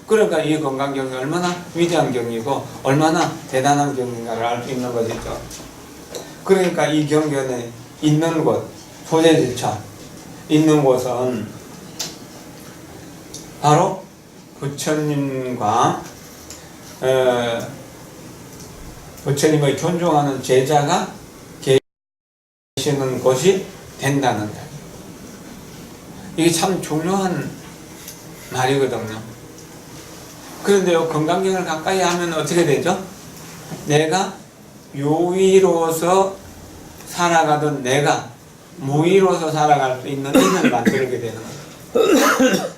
Speaker 1: 그러니까 이 건강경이 얼마나 위대한 경이고 얼마나 대단한 경인가를 알 수 있는 것이죠. 그러니까 이 경전에 있는 곳, 소재지처 있는 곳은 바로 부처님과 부처님의 존중하는 제자가 계시는 곳이 된다는 것. 이게 참 중요한 말이거든요. 그런데요, 건강경을 가까이 하면 어떻게 되죠? 내가 유의로서 살아가던 내가 무의로서 살아갈 수 있는 힘을 만들게 되는 거예요.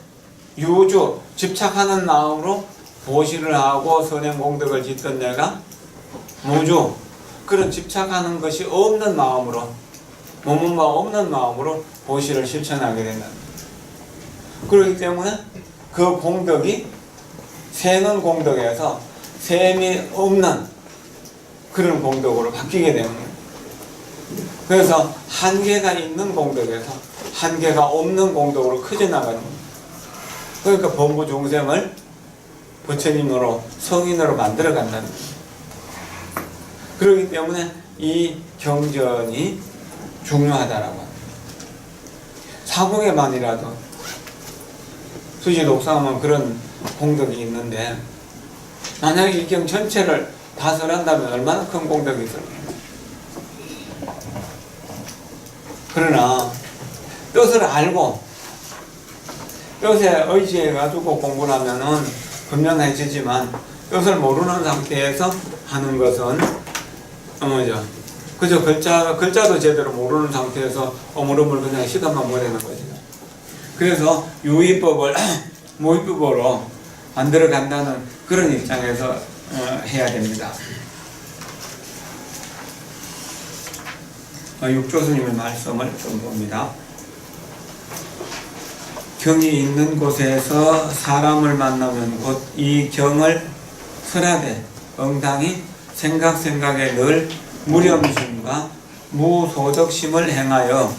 Speaker 1: 유주, 집착하는 마음으로 보시를 하고 선행공덕을 짓던 내가 무주, 그런 집착하는 것이 없는 마음으로, 머문바 없는 마음으로 보시를 실천하게 된다. 그렇기 때문에 그 공덕이 세는 공덕에서 셈이 없는 그런 공덕으로 바뀌게 되는 거예요. 그래서 한계가 있는 공덕에서 한계가 없는 공덕으로 커져나가는 거예요. 그러니까 범부 중생을 부처님으로 성인으로 만들어 간다는 거예요. 그렇기 때문에 이 경전이 중요하다라고 합니다. 사국에만이라도 수지 독상하면 그런 공덕이 있는데 만약에 이 경 전체를 다 설한다면 얼마나 큰 공덕이 있을까요? 그러나 뜻을 알고 뜻에 의지해가지고 공부를 하면은 분명해지지만 뜻을 모르는 상태에서 하는 것은 그저 글자도 제대로 모르는 상태에서 어물어물 그냥 시간만 보내는 거죠. 그래서 유의법을 무의법으로 만들어 간다는 그런 입장에서 해야 됩니다. 육조스님의 말씀을 좀 봅니다. 경이 있는 곳에서 사람을 만나면 곧 이 경을 설하되 응당히 생각에 늘 무념심과 무소득심을 행하여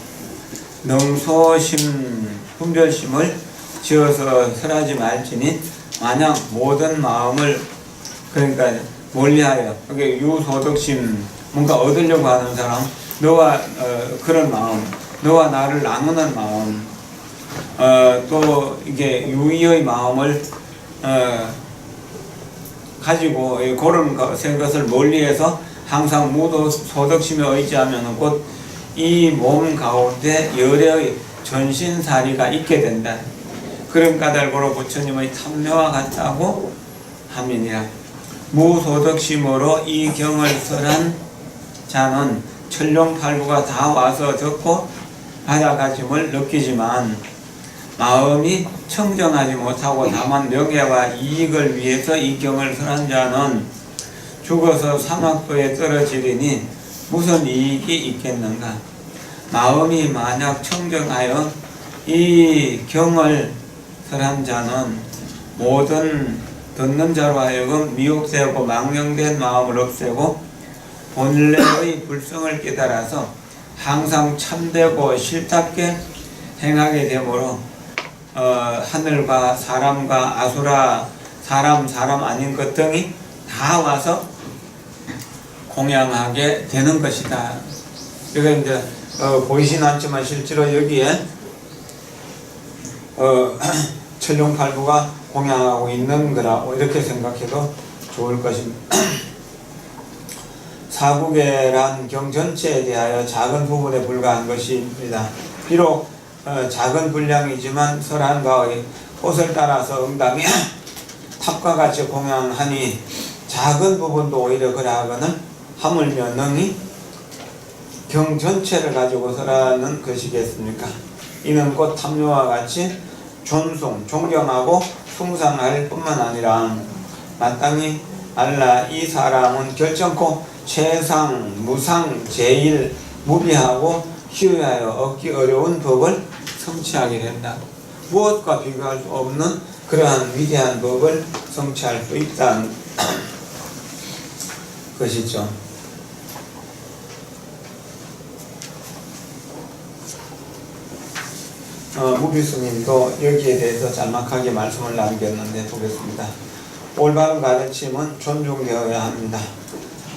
Speaker 1: 능소심 분별심을 지어서 설하지 말지니 만약 모든 마음을 그러니까 멀리하여 그게 유소득심 뭔가 얻으려고 하는 사람 너와 그런 마음 너와 나를 나누는 마음 또 이게 유의의 마음을 가지고 그런 것을 멀리해서 항상 무소득심에 의지하면 곧 이 몸 가운데 열의 전신살이가 있게 된다. 그런 까닭으로 부처님의 탐묘와 같다고 함이니라. 무소득심으로 이 경을 설한 자는 천룡팔부가 다 와서 듣고 받아가짐을 느끼지만 마음이 청정하지 못하고 다만 명예와 이익을 위해서 이 경을 설한 자는 죽어서 사막도에 떨어지리니 무슨 이익이 있겠는가. 마음이 만약 청정하여 이 경을 설한 자는 모든 듣는 자로 하여금 미혹되고 망령된 마음을 없애고 본래의 불성을 깨달아서 항상 참되고 실답게 행하게 되므로 하늘과 사람과 아수라 사람 아닌 것 등이 다 와서 공양하게 되는 것이다. 이거 이제 보이진 않지만 실제로 여기에 천룡팔부가 공양하고 있는 거라고 이렇게 생각해도 좋을 것입니다. 사국계란 경 전체에 대하여 작은 부분에 불과한 것입니다. 비록 작은 분량이지만 설한 바의 꽃을 따라서 응당이 탑과 같이 공양하니 작은 부분도 오히려 그러하거늘 하물며 능히 경 전체를 가지고 설하는 것이겠습니까? 이는 곧 탐묘와 같이 존경하고 숭상할 뿐만 아니라 마땅히 알라 이 사람은 결정코 최상, 무상, 제일, 무비하고 희유하여 얻기 어려운 법을 성취하게 된다. 무엇과 비교할 수 없는 그러한 위대한 법을 성취할 수 있다는 것이죠. 무비스님도 여기에 대해서 짤막하게 말씀을 남겼는데 보겠습니다. 올바른 가르침은 존중되어야 합니다.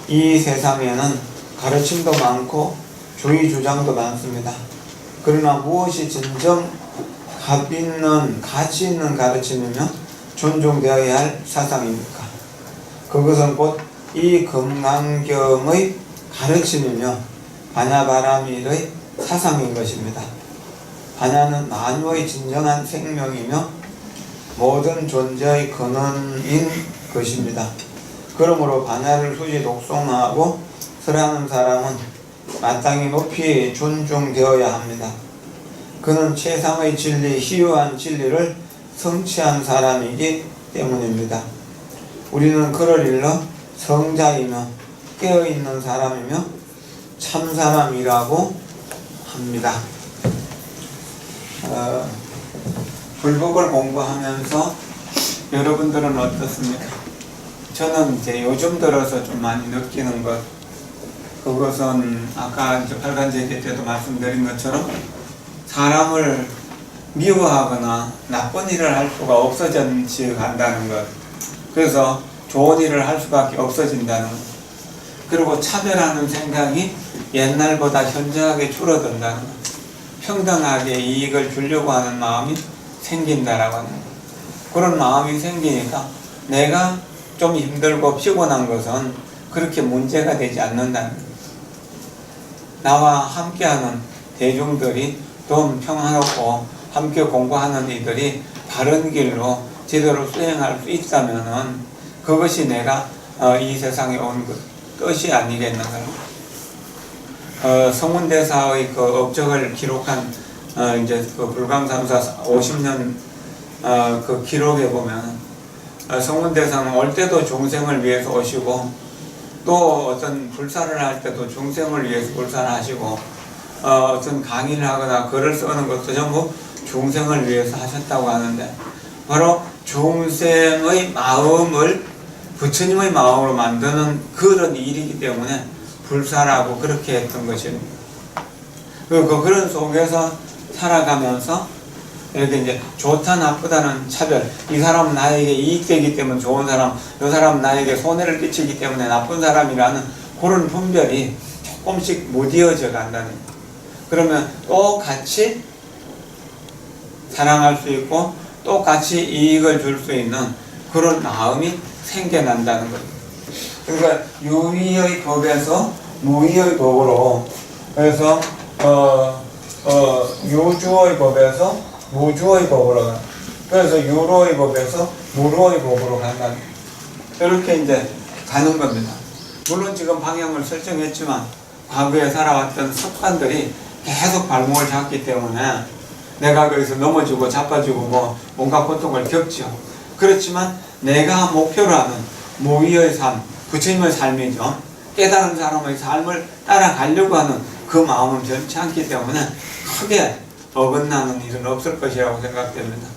Speaker 1: 이 세상에는 가르침도 많고 주의 주장도 많습니다. 그러나 무엇이 진정 가치 있는 가르침이며 존중되어야 할 사상입니까? 그것은 곧 이 금강경의 가르침이며 반야바라밀의 사상인 것입니다. 반야는 만유의 진정한 생명이며 모든 존재의 근원인 것입니다. 그러므로 반야를 수시 독송하고 설하는 사람은 마땅히 높이 존중되어야 합니다. 그는 최상의 진리, 희유한 진리를 성취한 사람이기 때문입니다. 우리는 그를 일러 성자이며 깨어있는 사람이며 참사람이라고 합니다. 불법을 공부하면서 여러분들은 어떻습니까? 저는 이제 요즘 들어서 좀 많이 느끼는 것, 그것은 아까 이제 팔간제기 때도 말씀드린 것처럼 사람을 미워하거나 나쁜 일을 할 수가 없어져 간다는 것, 그래서 좋은 일을 할 수밖에 없어진다는 것, 그리고 차별하는 생각이 옛날보다 현저하게 줄어든다는 것, 평등하게 이익을 주려고 하는 마음이 생긴다라고 하는 것. 그런 마음이 생기니까 내가 좀 힘들고 피곤한 것은 그렇게 문제가 되지 않는다는 것. 나와 함께하는 대중들이 좀 평화롭고 함께 공부하는 이들이 바른 길로 제대로 수행할 수 있다면은 그것이 내가 이 세상에 온 뜻이 아니겠는가. 성운대사의 그 업적을 기록한 이제 그 불광삼사 50년 그 기록에 보면 성운대사는 올 때도 중생을 위해서 오시고 또 어떤 불사를 할 때도 중생을 위해서 불사를 하시고 어떤 강의를 하거나 글을 쓰는 것도 전부 중생을 위해서 하셨다고 하는데 바로 중생의 마음을 부처님의 마음으로 만드는 그런 일이기 때문에 불사라고 그렇게 했던 것입니다. 그리고 그런 속에서 살아가면서 이렇게 이제 좋다 나쁘다는 차별, 이 사람은 나에게 이익되기 때문에 좋은 사람, 이 사람은 나에게 손해를 끼치기 때문에 나쁜 사람이라는 그런 분별이 조금씩 못 이어져 간다는. 그러면 똑같이 사랑할 수 있고 똑같이 이익을 줄 수 있는 그런 마음이 생겨난다는 거죠. 그러니까 유의의 법에서 무의의 법으로, 그래서 유주의 법에서 무주의 법으로, 그래서 유로의 법에서 무로의 법으로 간다는, 이렇게 이제 가는 겁니다. 물론 지금 방향을 설정했지만 과거에 살아왔던 습관들이 계속 발목을 잡기 때문에 내가 거기서 넘어지고 자빠지고 뭐 뭔가 고통을 겪죠. 그렇지만 내가 목표로 하는 무의의 삶, 부처님의 삶이죠. 깨달은 사람의 삶을 따라가려고 하는 그 마음은 변치 않기 때문에 크게 어긋나는 일은 없을 것이라고 생각됩니다.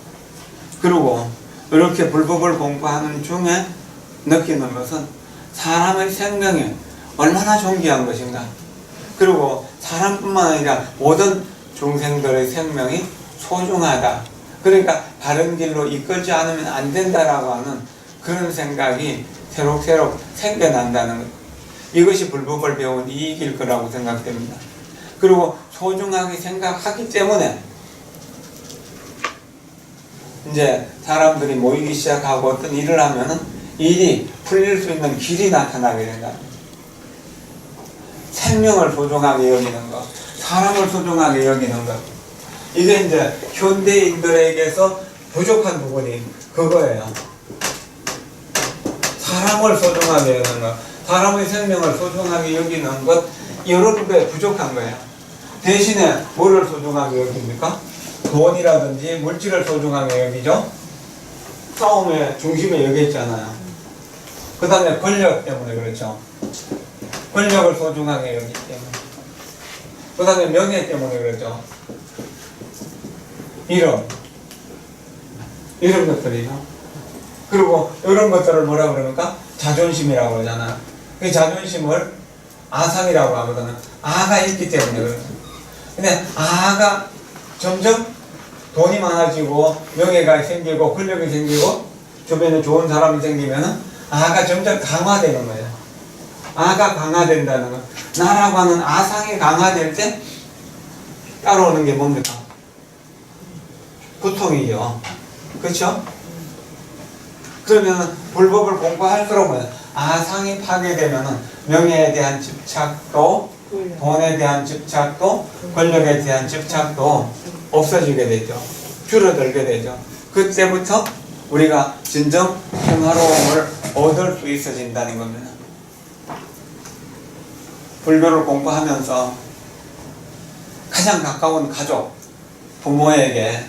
Speaker 1: 그리고 이렇게 불법을 공부하는 중에 느끼는 것은 사람의 생명이 얼마나 존귀한 것인가. 그리고 사람뿐만 아니라 모든 중생들의 생명이 소중하다. 그러니까 바른 길로 이끌지 않으면 안 된다라고 하는 그런 생각이 새록새록 생겨난다는 것. 이것이 불법을 배운 이익일 거라고 생각됩니다. 그리고 소중하게 생각하기 때문에 이제 사람들이 모이기 시작하고 어떤 일을 하면은 일이 풀릴 수 있는 길이 나타나게 된다. 생명을 소중하게 여기는 것, 사람을 소중하게 여기는 것. 이게 이제 현대인들에게서 부족한 부분이 그거예요. 사람을 소중하게 여기는 것, 사람의 생명을 소중하게 여기는 것, 여러 부분에 부족한 거예요. 대신에 뭐를 소중하게 여깁니까? 돈이라든지 물질을 소중하게 여기죠. 싸움의 중심에 여기 있잖아요. 그 다음에 권력 때문에 그렇죠. 권력을 소중하게 여기기 때문에. 그 다음에 명예 때문에 그렇죠. 이런 것들이죠. 그리고 이런 것들을 뭐라 그럽니까? 자존심이라고 그러잖아요. 그 자존심을 아상이라고 하거든요. 아가 있기 때문에 그렇죠. 근데 아가 점점 돈이 많아지고 명예가 생기고 권력이 생기고 주변에 좋은 사람이 생기면은 아가 점점 강화되는 거예요. 아가 강화된다는 거. 나라고 하는 아상이 강화될 때 따라오는 게 뭡니까? 고통이죠. 그렇죠? 그러면 불법을 공부할수록 아상이 파괴되면은 명예에 대한 집착도, 돈에 대한 집착도, 권력에 대한 집착도 없어지게 되죠. 줄어들게 되죠. 그때부터 우리가 진정 평화로움을 얻을 수 있어진다는 겁니다. 불교를 공부하면서 가장 가까운 가족, 부모에게,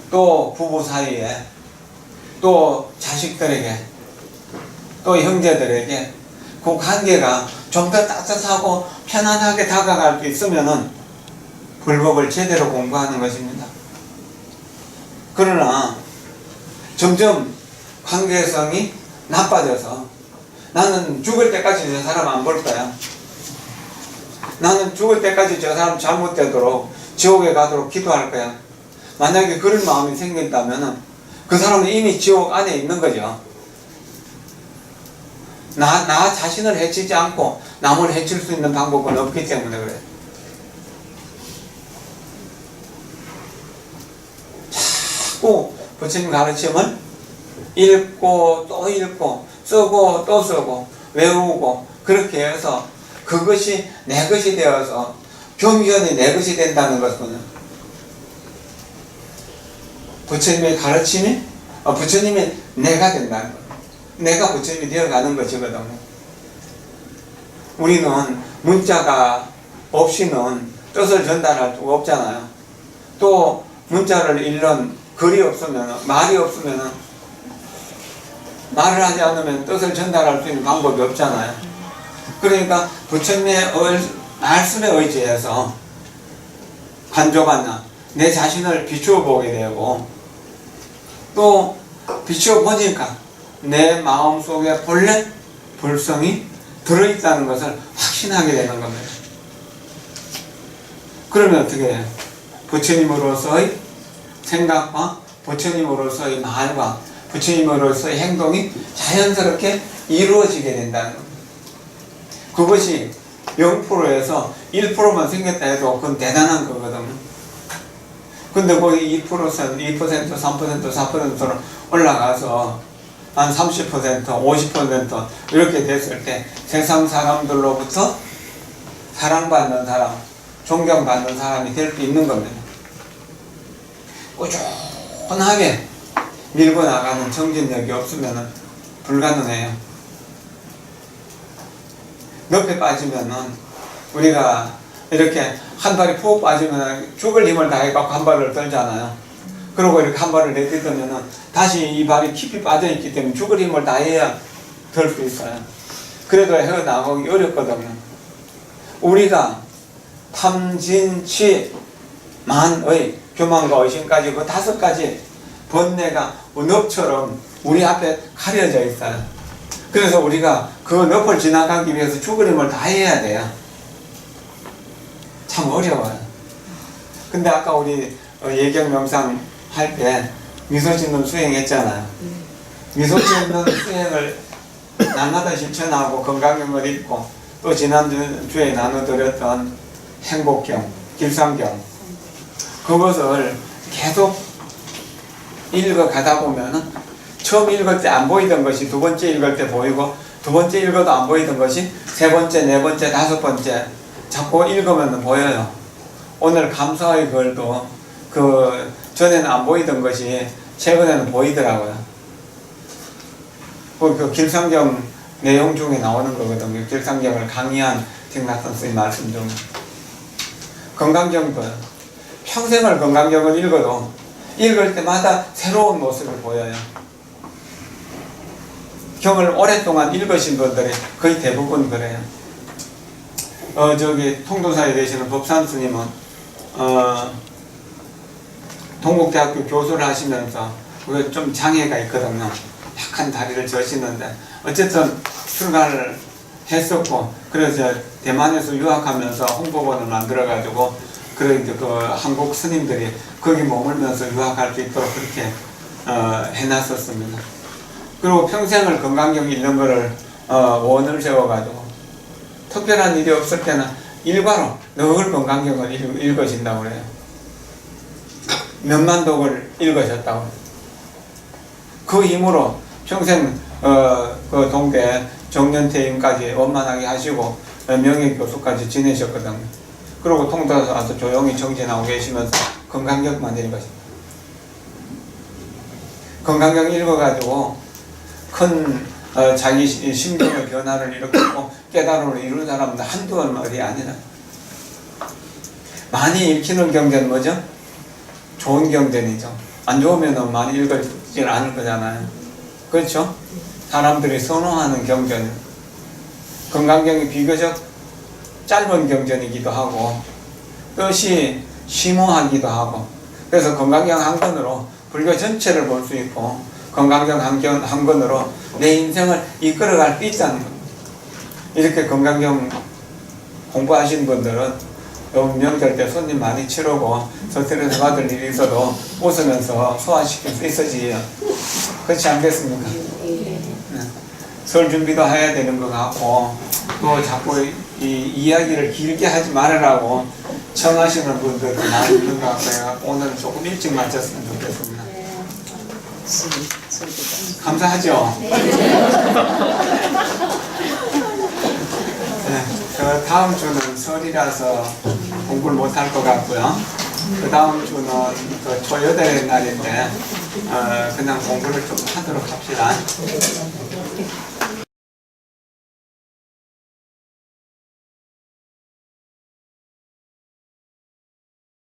Speaker 1: 또 부부 사이에, 또 자식들에게, 또 형제들에게 그 관계가 좀 더 따뜻하고 편안하게 다가갈 수 있으면은 불법을 제대로 공부하는 것입니다. 그러나 점점 관계성이 나빠져서 나는 죽을 때까지 저 사람 안 볼 거야. 나는 죽을 때까지 저 사람 잘못되도록 지옥에 가도록 기도할 거야. 만약에 그런 마음이 생긴다면 그 사람은 이미 지옥 안에 있는 거죠. 나 자신을 해치지 않고 남을 해칠 수 있는 방법은 없기 때문에 그래. 자꾸 부처님 가르침을 읽고 또 읽고 쓰고 또 쓰고 외우고 그렇게 해서 그것이 내 것이 되어서 경전이 내 것이 된다는 것은 부처님의 가르침이 부처님이 내가 된다는 것. 내가 부처님이 되어가는 것이거든요. 우리는 문자가 없이는 뜻을 전달할 수가 없잖아요. 또 문자를 읽는 글이 없으면, 말이 없으면 말을 하지 않으면 뜻을 전달할 수 있는 방법이 없잖아요. 그러니까 부처님의 말씀에 의지해서 간조받나 내 자신을 비추어 보게 되고, 또 비추어 보니까 내 마음속에 본래 불성이 들어있다는 것을 확신하게 되는 겁니다. 그러면 어떻게 해요? 부처님으로서의 생각과 부처님으로서의 말과 부처님으로서의 행동이 자연스럽게 이루어지게 된다는 겁니다. 그것이 0%에서 1%만 생겼다 해도 그건 대단한 거거든요. 근데 거기 2%, 3%, 4%로 올라가서 한 30%, 50% 이렇게 됐을 때 세상 사람들로부터 사랑받는 사람, 존경받는 사람이 될 수 있는 겁니다. 꾸준하게 밀고 나가는 정진력이 없으면 불가능해요. 늪에 빠지면은 우리가 이렇게 한 발이 푹 빠지면 죽을 힘을 다해갖고 한 발을 떨잖아요. 그리고 이렇게 한 발을 내딛으면은 다시 이 발이 깊이 빠져있기 때문에 죽을 힘을 다해야 들 수 있어요. 그래도 헤어나가기 어렵거든요. 우리가 탐진치 만의 교만과 의심까지 그 5가지 번뇌가 늪처럼 우리 앞에 가려져 있어요. 그래서 우리가 그 늪을 지나가기 위해서 죽을 힘을 다해야 돼요. 참 어려워요. 근데 아까 우리 예경 명상 할 때 미소 짓는 수행 했잖아요. 미소 짓는 수행을 날마다 실천하고 건강경을 읽고, 또 지난주에 나눠드렸던 행복경, 길상경, 그것을 계속 읽어가다 보면은 처음 읽을 때 안 보이던 것이 두 번째 읽을 때 보이고, 두 번째 읽어도 안 보이던 것이 세 번째, 네 번째, 다섯 번째 자꾸 읽으면 보여요. 오늘 감사의 글도 그 전에는 안 보이던 것이 최근에는 보이더라고요. 그 길상경 내용 중에 나오는 거거든요. 길상경을 강의한 틱낙선 스님 말씀 중. 건강경도 평생을 건강경을 읽어도 읽을 때마다 새로운 모습을 보여요. 경을 오랫동안 읽으신 분들이 거의 대부분 그래요. 저기 통도사에 계시는 법산 스님은 동국대학교 교수를 하시면서 그게 좀 장애가 있거든요. 약한 다리를 저시는데 어쨌든 출가를 했었고, 그래서 대만에서 유학하면서 홍보본을 만들어가지고 그런 그 한국 스님들이 거기 머물면서 유학할 수 있도록 그렇게 해놨었습니다. 그리고 평생을 건강경 읽는 거를 원을 세워가지고 특별한 일이 없을 때는 일과로 늘 건강경을 읽으신다고 그래요. 몇만 독을 읽으셨다고. 그 힘으로 평생 그 동대 정년퇴임까지 원만하게 하시고 명예교수까지 지내셨거든요. 그리고 통도사 와서 조용히 정진하고 계시면서 건강경만 읽으십니다. 건강경 읽어가지고 큰 자기 심경의 변화를 일으키고 깨달음을 이룬 사람은 한두 얼마이 아니라. 많이 읽히는 경전은 뭐죠? 좋은 경전이죠. 안 좋으면 많이 읽어지질 않을 거잖아요. 그렇죠? 사람들이 선호하는 경전. 건강경이 비교적 짧은 경전이기도 하고 뜻이 심오하기도 하고, 그래서 건강경 한 권으로 불교 전체를 볼 수 있고 건강경 한 권으로 내 인생을 이끌어갈 수 있다는 겁니다. 이렇게 건강경 공부하신 분들은 명절 때 손님 많이 치르고 스트레스 받을 일이 있어도 웃으면서 소화시킬 수 있어지요. 그렇지 않겠습니까? 네. 설 준비도 해야 되는 것 같고, 또 자꾸 이 이야기를 길게 하지 말으라고 청하시는 분들도 많이 있는 것 같아요. 오늘 조금 일찍 마쳤으면 좋겠습니다. 감사하죠? 네, 그 다음 주는 설이라서 공부를 못할 것 같고요. 그 다음 주는 그 초여대의 날인데 그냥 공부를 좀 하도록 합시다.